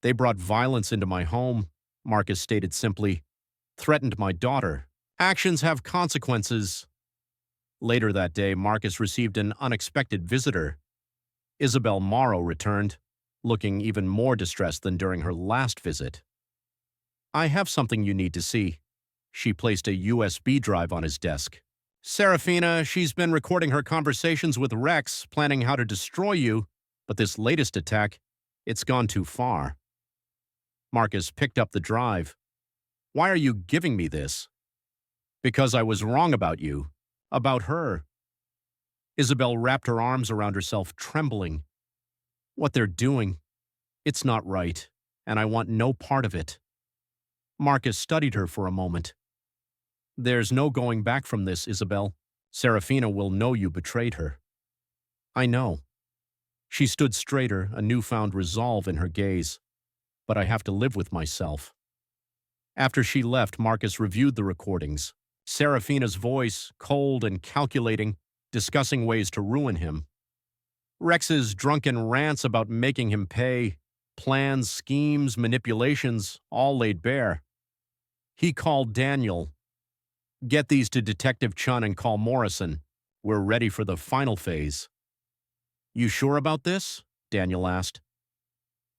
"They brought violence into my home," Marcus stated simply. "Threatened my daughter. Actions have consequences." Later that day, Marcus received an unexpected visitor. Isabel Morrow returned, looking even more distressed than during her last visit. "I have something you need to see." She placed a USB drive on his desk. "Serafina, she's been recording her conversations with Rex, planning how to destroy you, but this latest attack, it's gone too far." Marcus picked up the drive. "Why are you giving me this?" "Because I was wrong about you. About her. Isabel wrapped her arms around herself, trembling. What they're doing, it's not right, and I want no part of it. Marcus studied her for a moment. There's no going back from this, Isabel. Serafina will know you betrayed her. I know. She stood straighter, a newfound resolve in her gaze. But I have to live with myself. After she left, Marcus reviewed the recordings. Serafina's voice, cold and calculating, discussing ways to ruin him. Rex's drunken rants about making him pay, plans, schemes, manipulations, all laid bare. He called Daniel. Get these to Detective Chun and call Morrison. We're ready for the final phase. You sure about this? Daniel asked.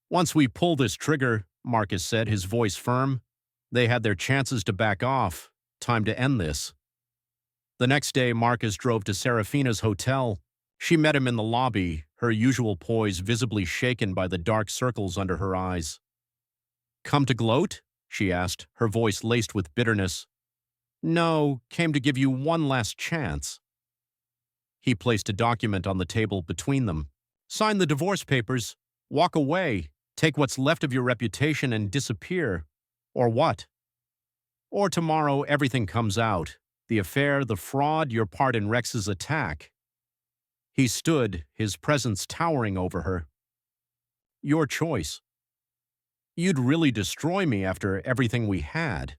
Once we pull this trigger, Marcus said, his voice firm, they had their chances to back off. Time to end this. The next day, Marcus drove to Serafina's hotel. She met him in the lobby, her usual poise visibly shaken by the dark circles under her eyes. Come to gloat? She asked, her voice laced with bitterness. No, came to give you one last chance. He placed a document on the table between them. Sign the divorce papers. Walk away. Take what's left of your reputation and disappear. Or what? Or tomorrow everything comes out. The affair, the fraud, your part in Rex's attack. He stood, his presence towering over her. Your choice. You'd really destroy me after everything we had.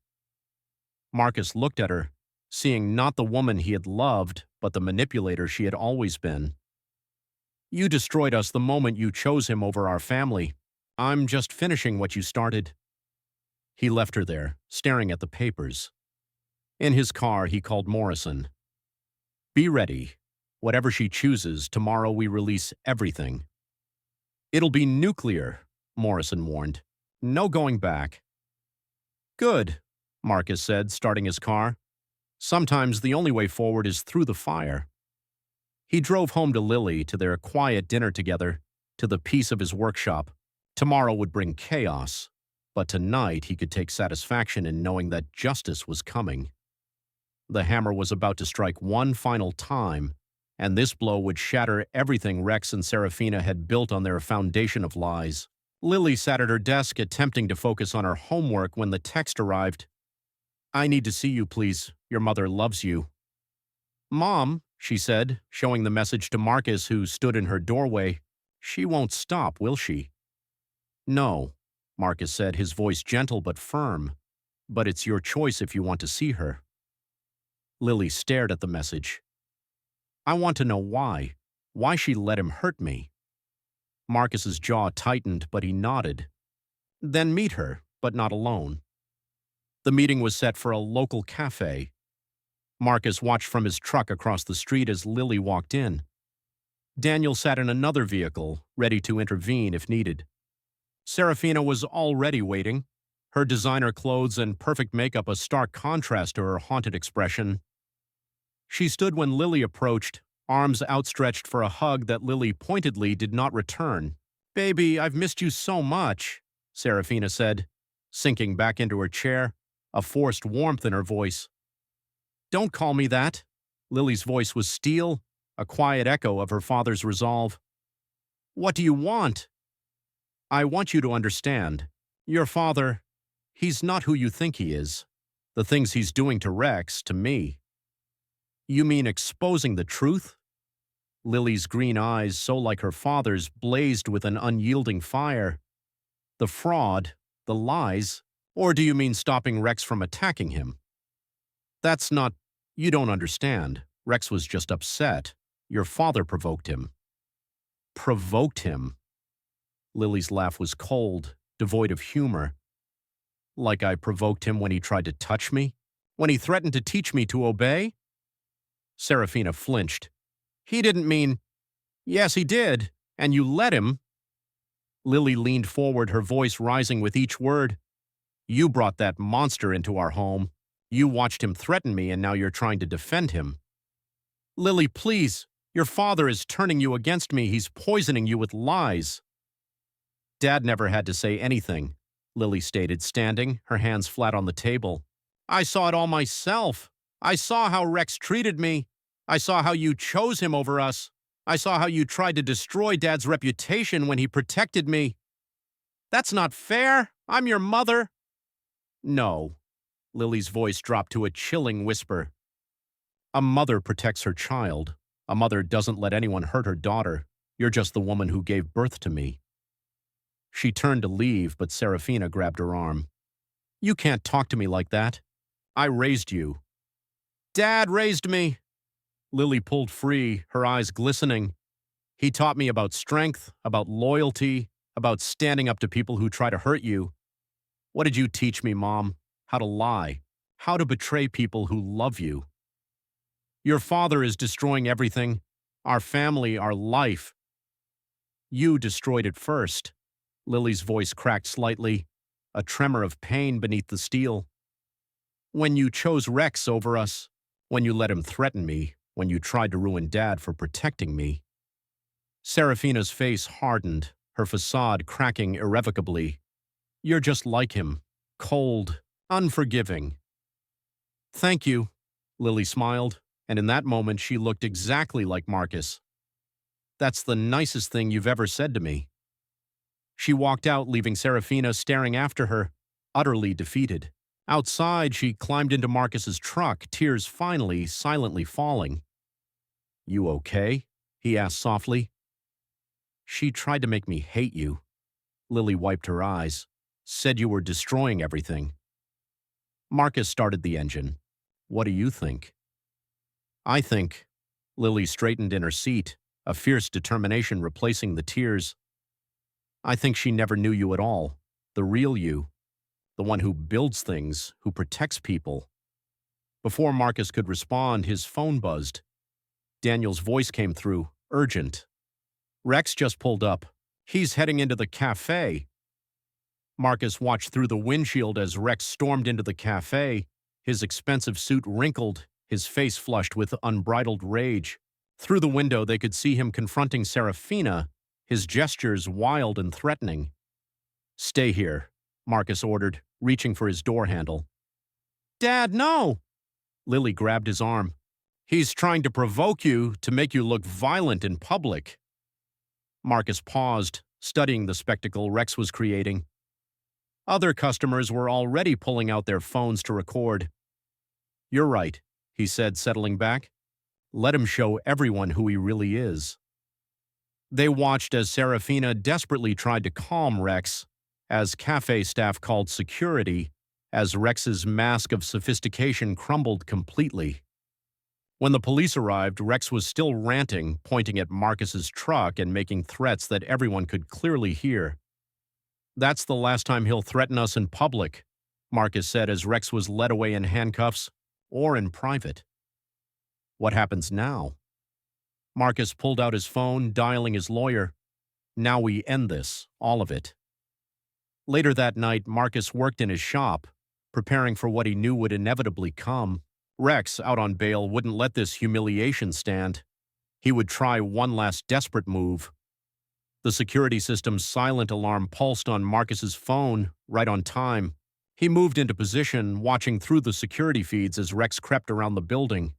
Marcus looked at her, seeing not the woman he had loved, but the manipulator she had always been. You destroyed us the moment you chose him over our family. I'm just finishing what you started. He left her there, staring at the papers. In his car, he called Morrison. Be ready. Whatever she chooses, tomorrow we release everything. It'll be nuclear, Morrison warned. No going back. Good, Marcus said, starting his car. Sometimes the only way forward is through the fire. He drove home to Lily, to their quiet dinner together, to the peace of his workshop. Tomorrow would bring chaos, but tonight he could take satisfaction in knowing that justice was coming. The hammer was about to strike one final time, and this blow would shatter everything Rex and Serafina had built on their foundation of lies. Lily sat at her desk attempting to focus on her homework when the text arrived. I need to see you, please. Your mother loves you. Mom, she said, showing the message to Marcus, who stood in her doorway. She won't stop, will she? No, Marcus said, his voice gentle but firm. But it's your choice if you want to see her. Lily stared at the message. I want to know why she let him hurt me. Marcus's jaw tightened, but he nodded. Then meet her, but not alone. The meeting was set for a local cafe. Marcus watched from his truck across the street as Lily walked in. Daniel sat in another vehicle, ready to intervene if needed. Serafina was already waiting, her designer clothes and perfect makeup a stark contrast to her haunted expression. She stood when Lily approached, arms outstretched for a hug that Lily pointedly did not return. Baby, I've missed you so much, Serafina said, sinking back into her chair, a forced warmth in her voice. Don't call me that. Lily's voice was steel, a quiet echo of her father's resolve. What do you want? I want you to understand. Your father, he's not who you think he is. The things he's doing to Rex, to me. You mean exposing the truth? Lily's green eyes, so like her father's, blazed with an unyielding fire. The fraud, the lies, or do you mean stopping Rex from attacking him? That's not... You don't understand. Rex was just upset. Your father provoked him. Provoked him? Lily's laugh was cold, devoid of humor. Like I provoked him when he tried to touch me? When he threatened to teach me to obey? Serafina flinched. He didn't mean... Yes, he did. And you let him. Lily leaned forward, her voice rising with each word. You brought that monster into our home. You watched him threaten me, and now you're trying to defend him. Lily, please. Your father is turning you against me. He's poisoning you with lies. Dad never had to say anything, Lily stated, standing, her hands flat on the table. I saw it all myself. I saw how Rex treated me. I saw how you chose him over us. I saw how you tried to destroy Dad's reputation when he protected me. That's not fair. I'm your mother. No. Lily's voice dropped to a chilling whisper. A mother protects her child. A mother doesn't let anyone hurt her daughter. You're just the woman who gave birth to me. She turned to leave, but Serafina grabbed her arm. You can't talk to me like that. I raised you. Dad raised me. Lily pulled free, her eyes glistening. He taught me about strength, about loyalty, about standing up to people who try to hurt you. What did you teach me, Mom? How to lie. How to betray people who love you. Your father is destroying everything. Our family, our life. You destroyed it first. Lily's voice cracked slightly, a tremor of pain beneath the steel. When you chose Rex over us, when you let him threaten me, when you tried to ruin Dad for protecting me. Serafina's face hardened, her facade cracking irrevocably. You're just like him, cold, unforgiving. Thank you, Lily smiled, and in that moment she looked exactly like Marcus. That's the nicest thing you've ever said to me. She walked out, leaving Serafina staring after her, utterly defeated. Outside, she climbed into Marcus's truck, tears finally, silently falling. You okay? He asked softly. She tried to make me hate you. Lily wiped her eyes, said you were destroying everything. Marcus started the engine. What do you think? I think. Lily straightened in her seat, a fierce determination replacing the tears. I think she never knew you at all, the real you, the one who builds things, who protects people. Before Marcus could respond, his phone buzzed. Daniel's voice came through, urgent. Rex just pulled up. He's heading into the cafe. Marcus watched through the windshield as Rex stormed into the cafe, his expensive suit wrinkled, his face flushed with unbridled rage. Through the window, they could see him confronting Serafina, his gestures wild and threatening. Stay here, Marcus ordered, reaching for his door handle. Dad, no! Lily grabbed his arm. He's trying to provoke you, to make you look violent in public. Marcus paused, studying the spectacle Rex was creating. Other customers were already pulling out their phones to record. You're right, he said, settling back. Let him show everyone who he really is. They watched as Serafina desperately tried to calm Rex, as cafe staff called security, as Rex's mask of sophistication crumbled completely. When the police arrived, Rex was still ranting, pointing at Marcus's truck and making threats that everyone could clearly hear. That's the last time he'll threaten us in public, Marcus said as Rex was led away in handcuffs, or in private. What happens now? Marcus pulled out his phone, dialing his lawyer. Now we end this, all of it. Later that night, Marcus worked in his shop, preparing for what he knew would inevitably come. Rex, out on bail, wouldn't let this humiliation stand. He would try one last desperate move. The security system's silent alarm pulsed on Marcus's phone, right on time. He moved into position, watching through the security feeds as Rex crept around the building.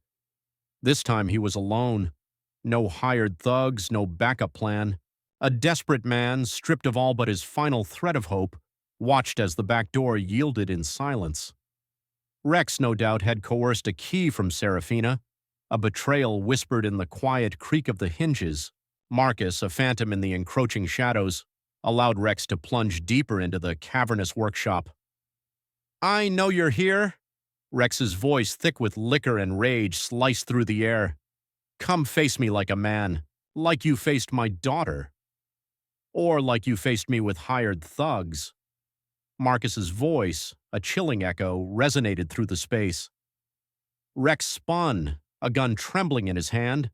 This time he was alone. No hired thugs, no backup plan. A desperate man, stripped of all but his final thread of hope, watched as the back door yielded in silence. Rex, no doubt, had coerced a key from Serafina. A betrayal whispered in the quiet creak of the hinges. Marcus, a phantom in the encroaching shadows, allowed Rex to plunge deeper into the cavernous workshop. I know you're here. Rex's voice, thick with liquor and rage, sliced through the air. Come face me like a man, like you faced my daughter. Or like you faced me with hired thugs. Marcus's voice, a chilling echo, resonated through the space. Rex spun, a gun trembling in his hand,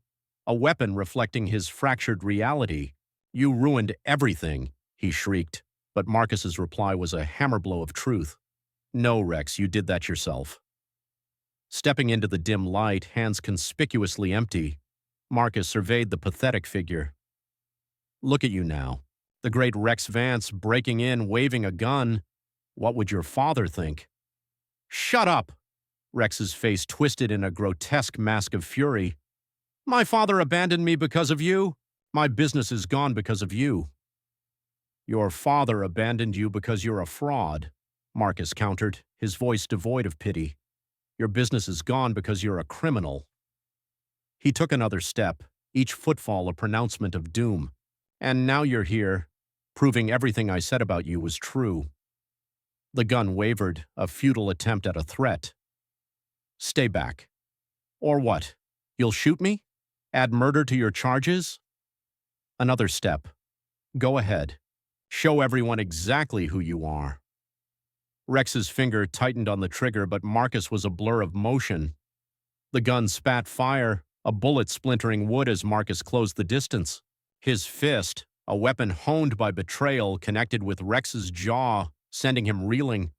a weapon reflecting his fractured reality. You ruined everything, he shrieked, but Marcus's reply was a hammer blow of truth. No, Rex, you did that yourself. Stepping into the dim light, hands conspicuously empty, Marcus surveyed the pathetic figure. Look at you now. The great Rex Vance breaking in, waving a gun. What would your father think? Shut up! Rex's face twisted in a grotesque mask of fury. My father abandoned me because of you. My business is gone because of you. Your father abandoned you because you're a fraud, Marcus countered, his voice devoid of pity. Your business is gone because you're a criminal. He took another step, each footfall a pronouncement of doom. And now you're here, proving everything I said about you was true. The gun wavered, a futile attempt at a threat. Stay back. Or what? You'll shoot me? Add murder to your charges? Another step. Go ahead. Show everyone exactly who you are. Rex's finger tightened on the trigger, but Marcus was a blur of motion. The gun spat fire, a bullet splintering wood as Marcus closed the distance. His fist, a weapon honed by betrayal, connected with Rex's jaw, sending him reeling.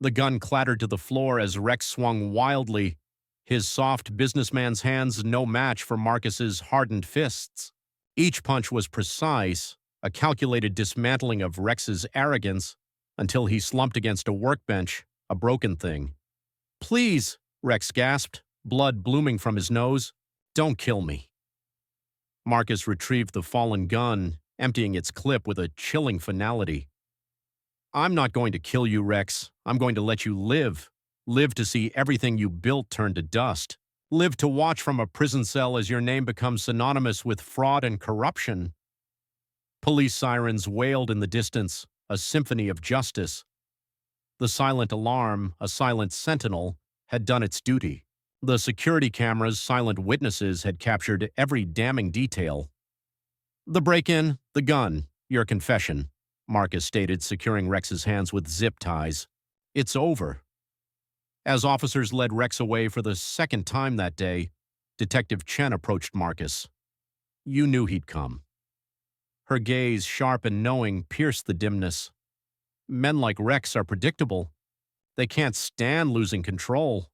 The gun clattered to the floor as Rex swung wildly, his soft businessman's hands no match for Marcus's hardened fists. Each punch was precise, a calculated dismantling of Rex's arrogance, until he slumped against a workbench, a broken thing. Please, Rex gasped, blood blooming from his nose. Don't kill me. Marcus retrieved the fallen gun, emptying its clip with a chilling finality. I'm not going to kill you, Rex. I'm going to let you live. Live to see everything you built turn to dust. Live to watch from a prison cell as your name becomes synonymous with fraud and corruption. Police sirens wailed in the distance, a symphony of justice. The silent alarm, a silent sentinel, had done its duty. The security cameras, silent witnesses, had captured every damning detail. The break-in, the gun, your confession, Marcus stated, securing Rex's hands with zip ties. It's over. As officers led Rex away for the second time that day, Detective Chen approached Marcus. You knew he'd come. Her gaze, sharp and knowing, pierced the dimness. Men like Rex are predictable. They can't stand losing control.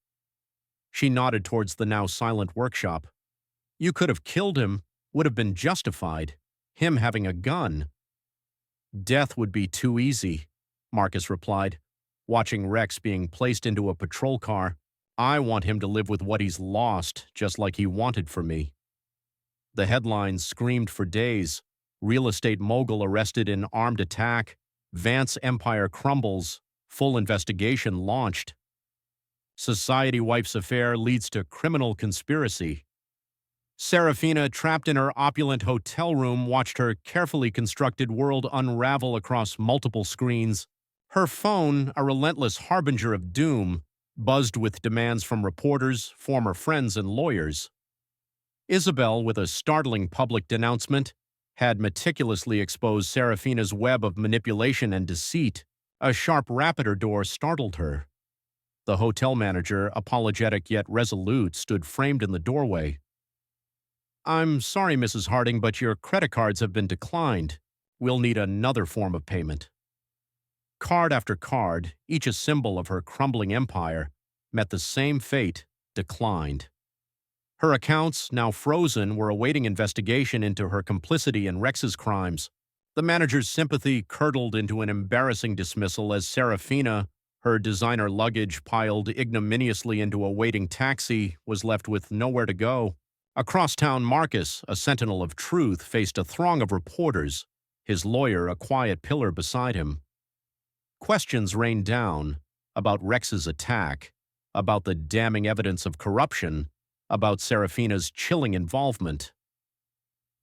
She nodded towards the now silent workshop. You could have killed him, would have been justified. Him having a gun. Death would be too easy, Marcus replied, watching Rex being placed into a patrol car. I want him to live with what he's lost, just like he wanted for me. The headlines screamed for days. Real estate mogul arrested in armed attack. Vance empire crumbles. Full investigation launched. Society wife's affair leads to criminal conspiracy. Serafina, trapped in her opulent hotel room, watched her carefully constructed world unravel across multiple screens. Her phone, a relentless harbinger of doom, buzzed with demands from reporters, former friends, and lawyers. Isabel, with a startling public denouncement, had meticulously exposed Serafina's web of manipulation and deceit. A sharp rap at her door startled her. The hotel manager, apologetic yet resolute, stood framed in the doorway. I'm sorry, Mrs. Harding, but your credit cards have been declined. We'll need another form of payment. Card after card, each a symbol of her crumbling empire, met the same fate, declined. Her accounts, now frozen, were awaiting investigation into her complicity in Rex's crimes. The manager's sympathy curdled into an embarrassing dismissal as Serafina, her designer luggage piled ignominiously into a waiting taxi, was left with nowhere to go. Across town, Marcus, a sentinel of truth, faced a throng of reporters, his lawyer a quiet pillar beside him. Questions rained down about Rex's attack, about the damning evidence of corruption, about Serafina's chilling involvement.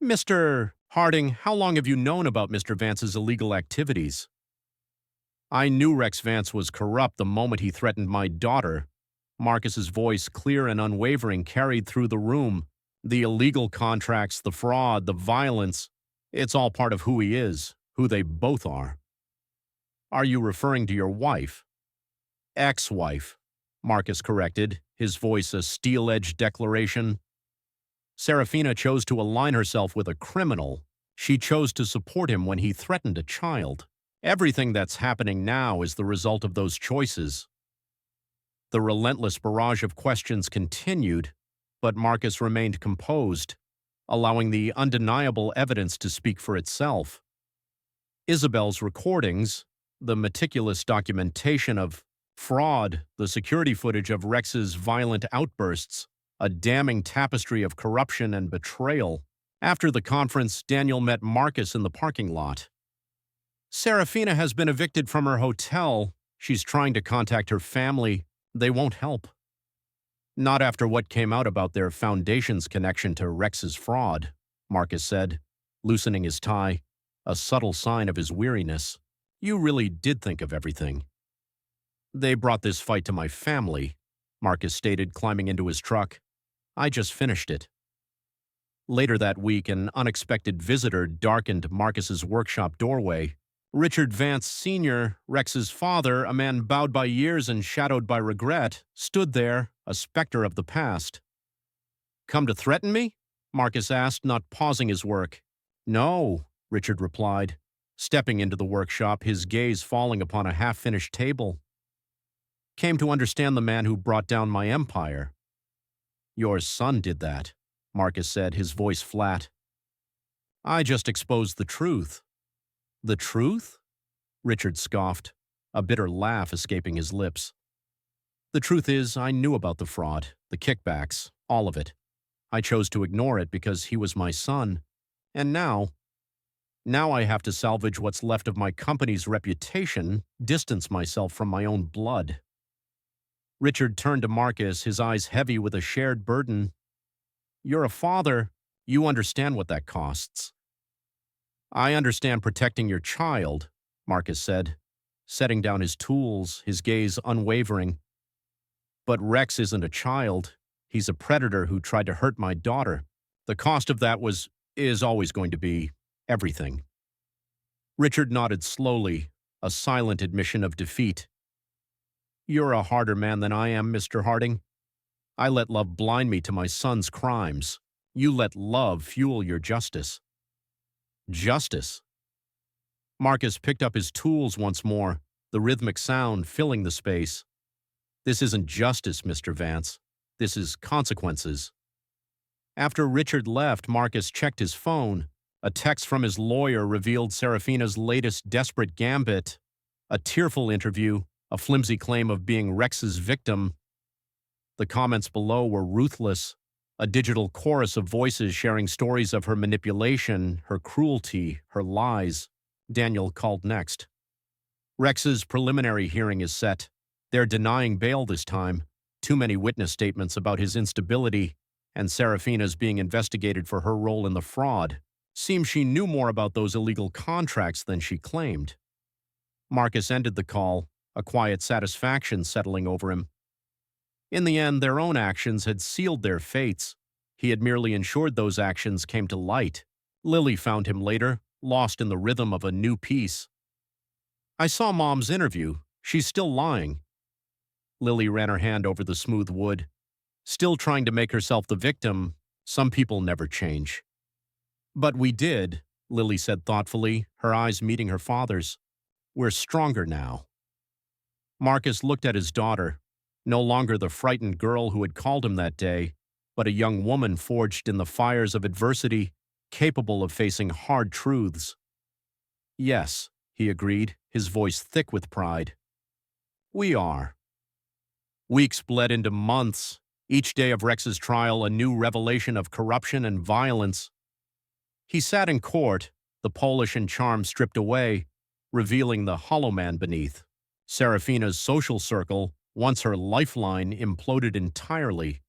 Mr. Harding, how long have you known about Mr. Vance's illegal activities? I knew Rex Vance was corrupt the moment he threatened my daughter. Marcus's voice, clear and unwavering, carried through the room. The illegal contracts, the fraud, the violence, it's all part of who he is, who they both are. Are you referring to your wife? Ex-wife, Marcus corrected, his voice a steel-edged declaration. Serafina chose to align herself with a criminal. She chose to support him when he threatened a child. Everything that's happening now is the result of those choices. The relentless barrage of questions continued, but Marcus remained composed, allowing the undeniable evidence to speak for itself. Isabel's recordings, the meticulous documentation of fraud, the security footage of Rex's violent outbursts, a damning tapestry of corruption and betrayal. After the conference, Daniel met Marcus in the parking lot. Serafina has been evicted from her hotel. She's trying to contact her family. They won't help. Not after what came out about their foundation's connection to Rex's fraud, Marcus said, loosening his tie, a subtle sign of his weariness. You really did think of everything. They brought this fight to my family, Marcus stated, climbing into his truck. I just finished it. Later that week, an unexpected visitor darkened Marcus's workshop doorway. Richard Vance Sr., Rex's father, a man bowed by years and shadowed by regret, stood there, a specter of the past. Come to threaten me? Marcus asked, not pausing his work. No, Richard replied, stepping into the workshop, his gaze falling upon a half-finished table. Came to understand the man who brought down my empire. Your son did that, Marcus said, his voice flat. I just exposed the truth. The truth? Richard scoffed, a bitter laugh escaping his lips. The truth is, I knew about the fraud, the kickbacks, all of it. I chose to ignore it because he was my son. And now I have to salvage what's left of my company's reputation, distance myself from my own blood. Richard turned to Marcus, his eyes heavy with a shared burden. You're a father. You understand what that costs. I understand protecting your child, Marcus said, setting down his tools, his gaze unwavering. But Rex isn't a child. He's a predator who tried to hurt my daughter. The cost of that is always going to be everything. Richard nodded slowly, a silent admission of defeat. You're a harder man than I am, Mr. Harding. I let love blind me to my son's crimes. You let love fuel your justice. Justice? Marcus picked up his tools once more, the rhythmic sound filling the space. This isn't justice, Mr. Vance. This is consequences. After Richard left, Marcus checked his phone. A text from his lawyer revealed Serafina's latest desperate gambit, a tearful interview, a flimsy claim of being Rex's victim. The comments below were ruthless, a digital chorus of voices sharing stories of her manipulation, her cruelty, her lies. Daniel called next. Rex's preliminary hearing is set. They're denying bail this time. Too many witness statements about his instability, and Serafina's being investigated for her role in the fraud. Seems she knew more about those illegal contracts than she claimed. Marcus ended the call, a quiet satisfaction settling over him. In the end, their own actions had sealed their fates. He had merely ensured those actions came to light. Lily found him later, lost in the rhythm of a new piece. I saw Mom's interview. She's still lying. Lily ran her hand over the smooth wood. Still trying to make herself the victim. Some people never change. But we did, Lily said thoughtfully, her eyes meeting her father's. We're stronger now. Marcus looked at his daughter. No longer the frightened girl who had called him that day, but a young woman forged in the fires of adversity, capable of facing hard truths. Yes, he agreed, his voice thick with pride. We are. Weeks bled into months, each day of Rex's trial a new revelation of corruption and violence. He sat in court, the polish and charm stripped away, revealing the hollow man beneath. Serafina's social circle, once her lifeline, imploded entirely.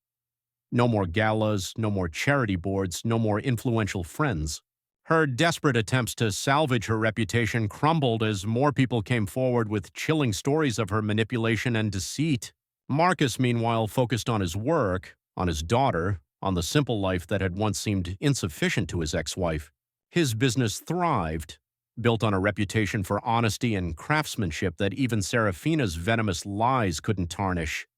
No more galas, no more charity boards, no more influential friends. Her desperate attempts to salvage her reputation crumbled as more people came forward with chilling stories of her manipulation and deceit. Marcus, meanwhile, focused on his work, on his daughter, on the simple life that had once seemed insufficient to his ex-wife. His business thrived, built on a reputation for honesty and craftsmanship that even Serafina's venomous lies couldn't tarnish.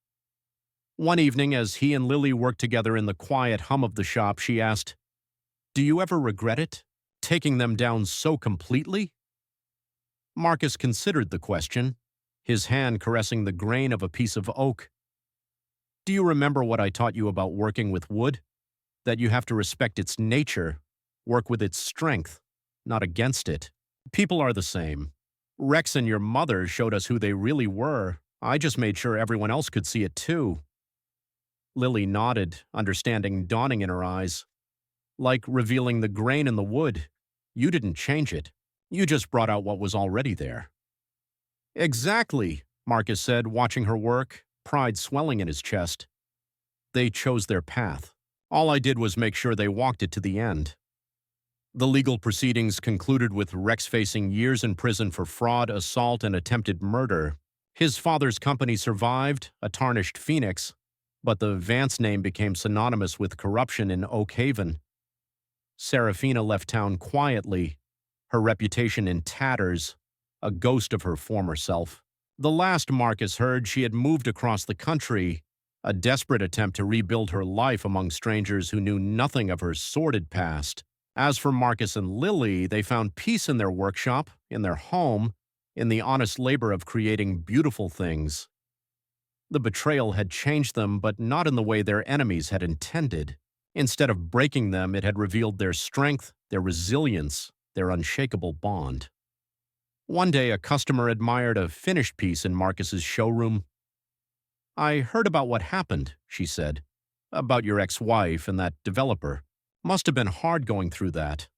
One evening, as he and Lily worked together in the quiet hum of the shop, she asked, "Do you ever regret it, taking them down so completely?" Marcus considered the question, his hand caressing the grain of a piece of oak. "Do you remember what I taught you about working with wood? That you have to respect its nature, work with its strength, not against it. People are the same. Rex and your mother showed us who they really were. I just made sure everyone else could see it too." Lily nodded, understanding dawning in her eyes. Like revealing the grain in the wood. You didn't change it. You just brought out what was already there. Exactly, Marcus said, watching her work, pride swelling in his chest. They chose their path. All I did was make sure they walked it to the end. The legal proceedings concluded with Rex facing years in prison for fraud, assault, and attempted murder. His father's company survived, a tarnished phoenix, but the Vance name became synonymous with corruption in Oak Haven. Serafina left town quietly, her reputation in tatters, a ghost of her former self. The last Marcus heard, she had moved across the country, a desperate attempt to rebuild her life among strangers who knew nothing of her sordid past. As for Marcus and Lily, they found peace in their workshop, in their home, in the honest labor of creating beautiful things. The betrayal had changed them, but not in the way their enemies had intended. Instead of breaking them, it had revealed their strength, their resilience, their unshakable bond. One day, a customer admired a finished piece in Marcus's showroom. "I heard about what happened," she said. "About your ex-wife and that developer. Must have been hard going through that."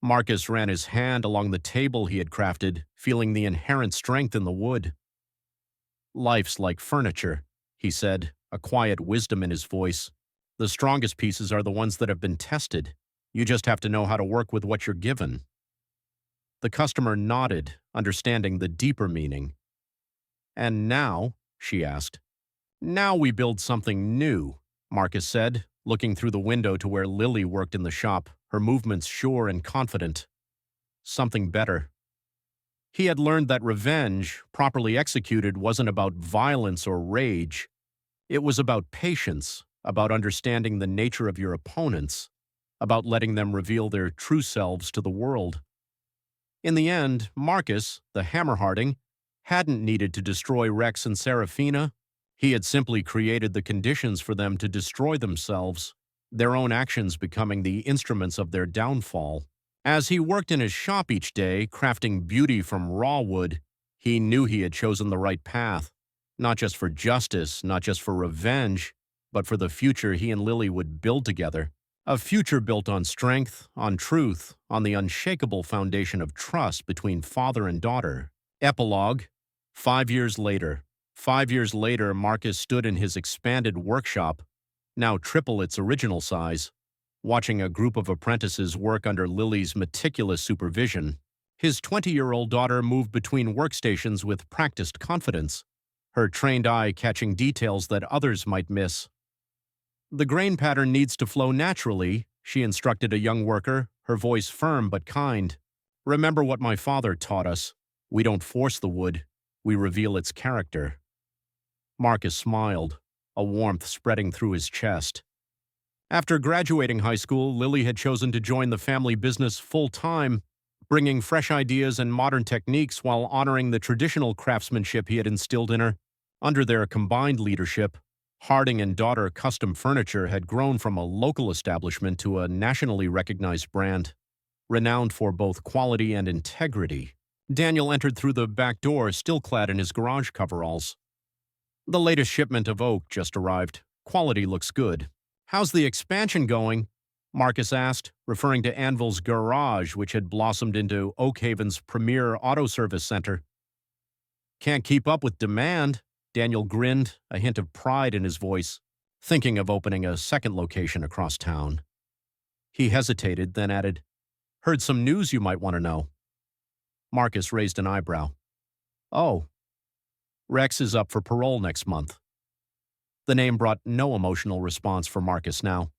Marcus ran his hand along the table he had crafted, feeling the inherent strength in the wood. "Life's like furniture," he said, a quiet wisdom in his voice. "The strongest pieces are the ones that have been tested. You just have to know how to work with what you're given." The customer nodded, understanding the deeper meaning. "And now," she asked. "Now we build something new," Marcus said, looking through the window to where Lily worked in the shop, her movements sure and confident. Something better. He had learned that revenge, properly executed, wasn't about violence or rage. It was about patience, about understanding the nature of your opponents, about letting them reveal their true selves to the world. In the end, Marcus, the Hammerharding, hadn't needed to destroy Rex and Serafina. He had simply created the conditions for them to destroy themselves, their own actions becoming the instruments of their downfall. As he worked in his shop each day, crafting beauty from raw wood, he knew he had chosen the right path, not just for justice, not just for revenge, but for the future he and Lily would build together. A future built on strength, on truth, on the unshakable foundation of trust between father and daughter. Epilogue. 5 years later. 5 years later, Marcus stood in his expanded workshop, now triple its original size, watching a group of apprentices work under Lily's meticulous supervision. His 20-year-old daughter moved between workstations with practiced confidence, her trained eye catching details that others might miss. "The grain pattern needs to flow naturally," she instructed a young worker, her voice firm but kind. "Remember what my father taught us. We don't force the wood, we reveal its character." Marcus smiled, a warmth spreading through his chest. After graduating high school, Lily had chosen to join the family business full-time, bringing fresh ideas and modern techniques while honoring the traditional craftsmanship he had instilled in her. Under their combined leadership, Harding and Daughter Custom Furniture had grown from a local establishment to a nationally recognized brand, renowned for both quality and integrity. Daniel entered through the back door, still clad in his garage coveralls. "The latest shipment of oak just arrived. Quality looks good." "How's the expansion going?" Marcus asked, referring to Anvil's garage, which had blossomed into Oak Haven's premier auto service center. "Can't keep up with demand," Daniel grinned, a hint of pride in his voice, thinking of opening a second location across town. He hesitated, then added, "Heard some news you might want to know." Marcus raised an eyebrow. "Oh." "Rex is up for parole next month." The name brought no emotional response for Marcus now.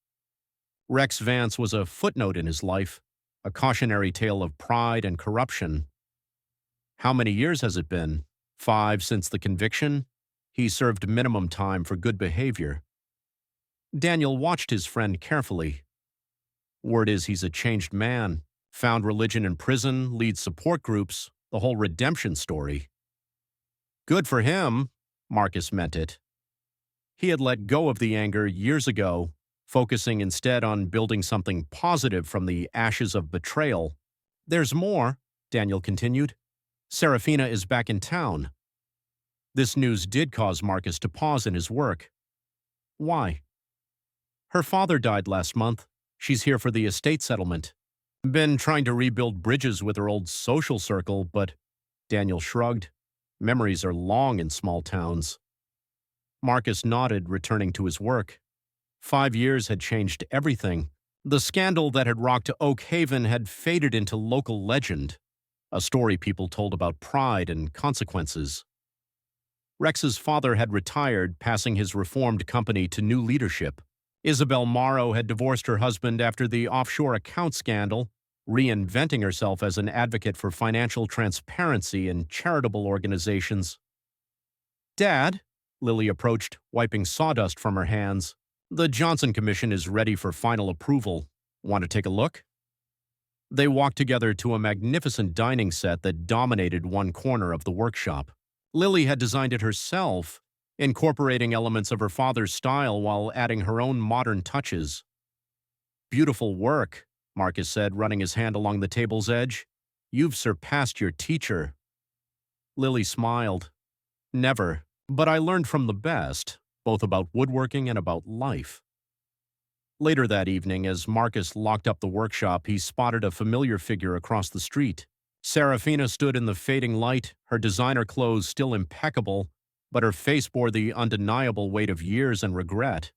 Rex Vance was a footnote in his life, a cautionary tale of pride and corruption. How many years has it been? 5 since the conviction? He served minimum time for good behavior. Daniel watched his friend carefully. Word is he's a changed man, found religion in prison, leads support groups, the whole redemption story. Good for him, Marcus meant it. He had let go of the anger years ago, focusing instead on building something positive from the ashes of betrayal. "There's more," Daniel continued. "Serafina is back in town." This news did cause Marcus to pause in his work. Why? Her father died last month. She's here for the estate settlement. Been trying to rebuild bridges with her old social circle, but Daniel shrugged. Memories are long in small towns. Marcus nodded, returning to his work. 5 years had changed everything. The scandal that had rocked Oak Haven had faded into local legend, a story people told about pride and consequences. Rex's father had retired, passing his reformed company to new leadership. Isabel Morrow had divorced her husband after the offshore account scandal, reinventing herself as an advocate for financial transparency in charitable organizations. "Dad," Lily approached, wiping sawdust from her hands, "the Johnson Commission is ready for final approval. Want to take a look?" They walked together to a magnificent dining set that dominated one corner of the workshop. Lily had designed it herself, incorporating elements of her father's style while adding her own modern touches. "Beautiful work," Marcus said, running his hand along the table's edge. "You've surpassed your teacher." Lily smiled. "Never, but I learned from the best, both about woodworking and about life." Later that evening, as Marcus locked up the workshop, he spotted a familiar figure across the street. Serafina stood in the fading light, her designer clothes still impeccable, but her face bore the undeniable weight of years and regret.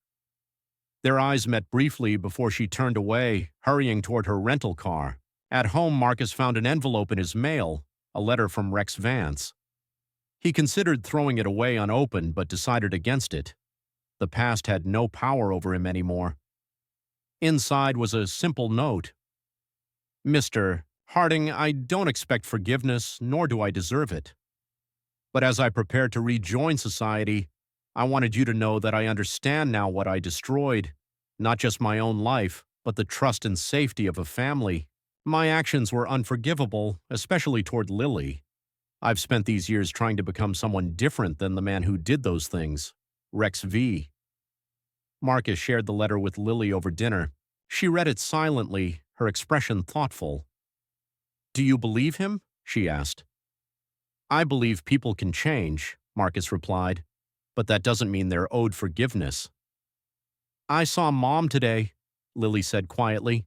Their eyes met briefly before she turned away, hurrying toward her rental car. At home, Marcus found an envelope in his mail, a letter from Rex Vance. He considered throwing it away unopened, but decided against it. The past had no power over him anymore. Inside was a simple note. "Mr. Harding, I don't expect forgiveness, nor do I deserve it. But as I prepare to rejoin society, I wanted you to know that I understand now what I destroyed, not just my own life, but the trust and safety of a family. My actions were unforgivable, especially toward Lily. I've spent these years trying to become someone different than the man who did those things, Rex V." Marcus shared the letter with Lily over dinner. She read it silently, her expression thoughtful. "Do you believe him?" she asked. "I believe people can change," Marcus replied, "but that doesn't mean they're owed forgiveness." "I saw Mom today," Lily said quietly.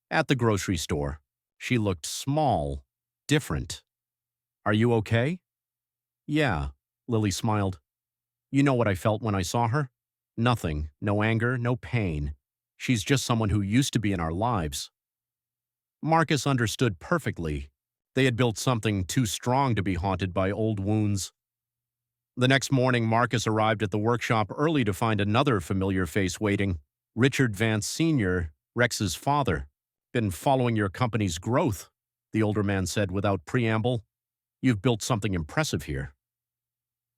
"At the grocery store. She looked small, different. Are you okay?" "Yeah," Lily smiled. "You know what I felt when I saw her? Nothing, no anger, no pain. She's just someone who used to be in our lives." Marcus understood perfectly. They had built something too strong to be haunted by old wounds. The next morning, Marcus arrived at the workshop early to find another familiar face waiting. Richard Vance Sr., Rex's father. "Been following your company's growth," the older man said without preamble. "You've built something impressive here."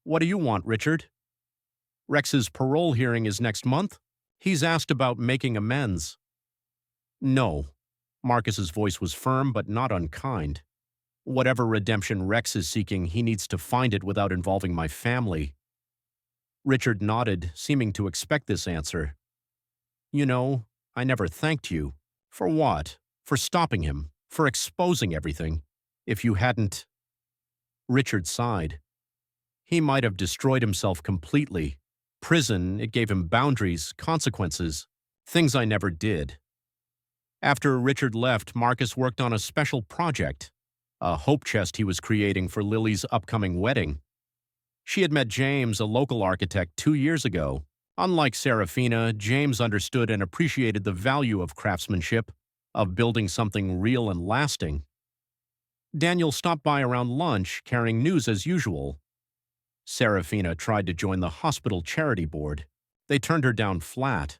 "What do you want, Richard?" "Rex's parole hearing is next month. He's asked about making amends." "No." Marcus's voice was firm but not unkind. "Whatever redemption Rex is seeking, he needs to find it without involving my family." Richard nodded, seeming to expect this answer. "You know, I never thanked you." "For what?" "For stopping him, for exposing everything. If you hadn't—" Richard sighed. "He might have destroyed himself completely. Prison, it gave him boundaries, consequences, things I never did." After Richard left, Marcus worked on a special project, a hope chest he was creating for Lily's upcoming wedding. She had met James, a local architect, 2 years ago. Unlike Serafina, James understood and appreciated the value of craftsmanship, of building something real and lasting. Daniel stopped by around lunch, carrying news as usual. Serafina tried to join the hospital charity board. They turned her down flat.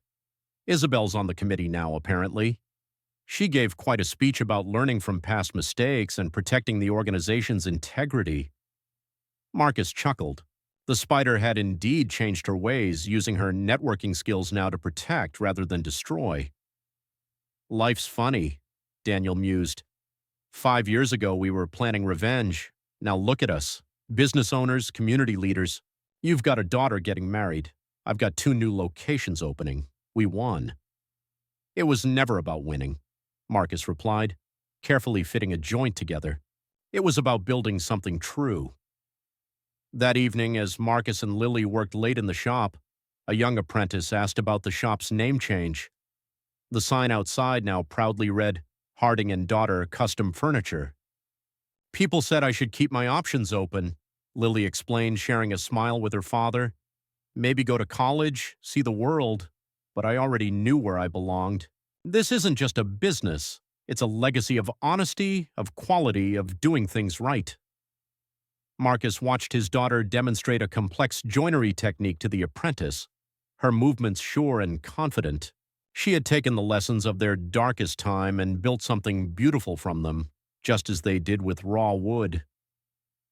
Isabel's on the committee now, apparently. She gave quite a speech about learning from past mistakes and protecting the organization's integrity. Marcus chuckled. The spider had indeed changed her ways, using her networking skills now to protect rather than destroy. "Life's funny," Daniel mused. 5 years ago we were planning revenge. Now look at us. Business owners, community leaders. You've got a daughter getting married. I've got 2 new locations opening. We won." "It was never about winning," Marcus replied, carefully fitting a joint together. "It was about building something true." That evening, as Marcus and Lily worked late in the shop, A young apprentice asked about the shop's name change. The sign outside now proudly read, Harding and Daughter Custom Furniture. People said I should keep my options open, Lily explained, sharing a smile with her father. Maybe go to college, see the world, but I already knew where I belonged. This isn't just a business. It's a legacy of honesty, of quality, of doing things right. Marcus watched his daughter demonstrate a complex joinery technique to the apprentice, her movements sure and confident. She had taken the lessons of their darkest time and built something beautiful from them, just as they did with raw wood.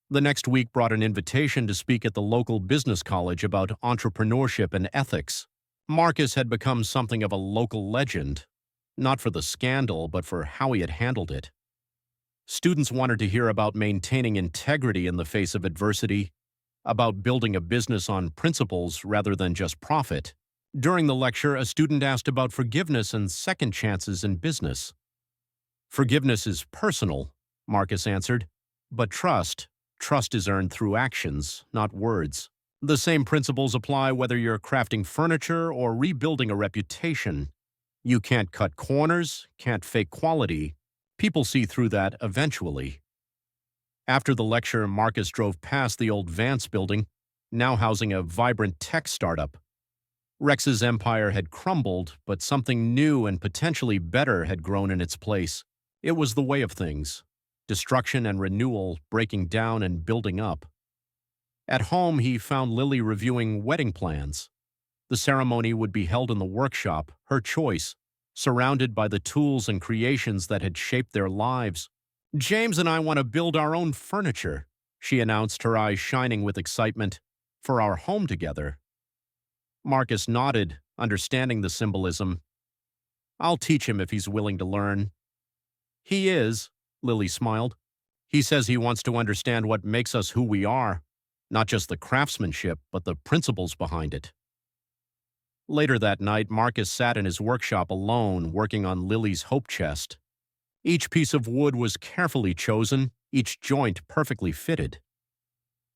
The next week brought an invitation to speak at the local business college about entrepreneurship and ethics. Marcus had become something of a local legend, not for the scandal, but for how he had handled it. Students wanted to hear about maintaining integrity in the face of adversity, about building a business on principles rather than just profit. During the lecture, a student asked about forgiveness and second chances in business. Forgiveness is personal, Marcus answered, but trust is earned through actions, not words. The same principles apply whether you're crafting furniture or rebuilding a reputation. You can't cut corners, can't fake quality. People see through that eventually. After the lecture, Marcus drove past the old Vance building, now housing a vibrant tech startup. Rex's empire had crumbled, but something new and potentially better had grown in its place. It was the way of things. Destruction and renewal, breaking down and building up. At home, he found Lily reviewing wedding plans. The ceremony would be held in the workshop, her choice, surrounded by the tools and creations that had shaped their lives. James and I want to build our own furniture, she announced, her eyes shining with excitement, for our home together. Marcus nodded, understanding the symbolism. I'll teach him if he's willing to learn. He is, Lily smiled. He says he wants to understand what makes us who we are, not just the craftsmanship, but the principles behind it. Later that night, Marcus sat in his workshop alone, working on Lily's hope chest. Each piece of wood was carefully chosen, each joint perfectly fitted.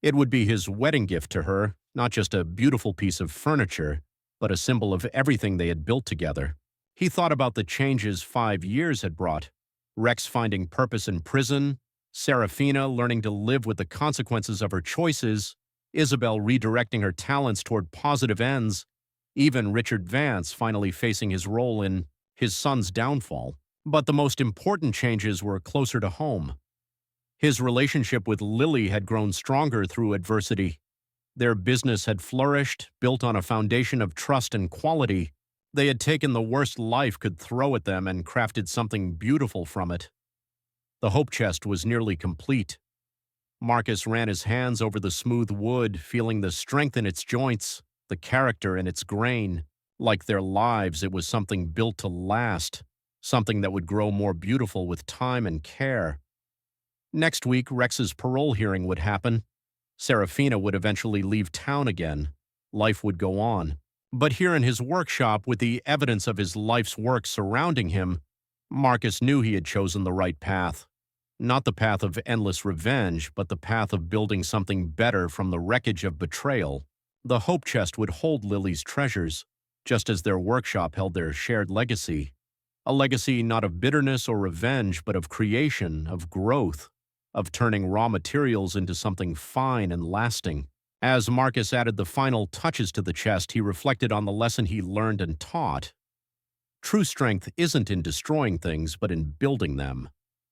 It would be his wedding gift to her, not just a beautiful piece of furniture, but a symbol of everything they had built together. He thought about the changes 5 years had brought. Rex finding purpose in prison, Serafina learning to live with the consequences of her choices, Isabel redirecting her talents toward positive ends, even Richard Vance finally facing his role in his son's downfall. But the most important changes were closer to home. His relationship with Lily had grown stronger through adversity. Their business had flourished, built on a foundation of trust and quality. They had taken the worst life could throw at them and crafted something beautiful from it. The hope chest was nearly complete. Marcus ran his hands over the smooth wood, feeling the strength in its joints, the character in its grain. Like their lives, it was something built to last, something that would grow more beautiful with time and care. Next week, Rex's parole hearing would happen. Serafina would eventually leave town again. Life would go on. But here in his workshop, with the evidence of his life's work surrounding him, Marcus knew he had chosen the right path. Not the path of endless revenge, but the path of building something better from the wreckage of betrayal. The hope chest would hold Lily's treasures, just as their workshop held their shared legacy. A legacy not of bitterness or revenge, but of creation, of growth, of turning raw materials into something fine and lasting. As Marcus added the final touches to the chest, he reflected on the lesson he learned and taught. True strength isn't in destroying things, but in building them.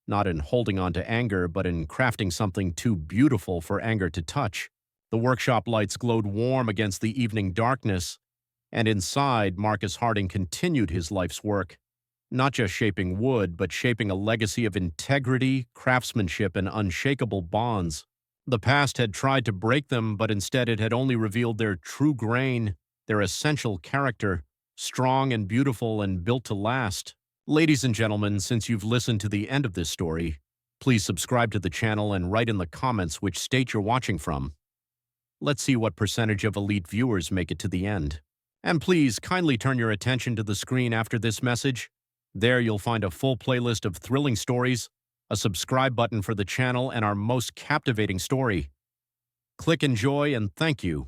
Not in holding on to anger, but in crafting something too beautiful for anger to touch. The workshop lights glowed warm against the evening darkness, and inside, Marcus Harding continued his life's work. Not just shaping wood, but shaping a legacy of integrity, craftsmanship, and unshakable bonds. The past had tried to break them, but instead it had only revealed their true grain, their essential character, strong and beautiful and built to last. Ladies and gentlemen, since you've listened to the end of this story, please subscribe to the channel and write in the comments which state you're watching from. Let's see what percentage of elite viewers make it to the end. And please kindly turn your attention to the screen after this message. There you'll find a full playlist of thrilling stories, a subscribe button for the channel, and our most captivating story. Click enjoy and thank you.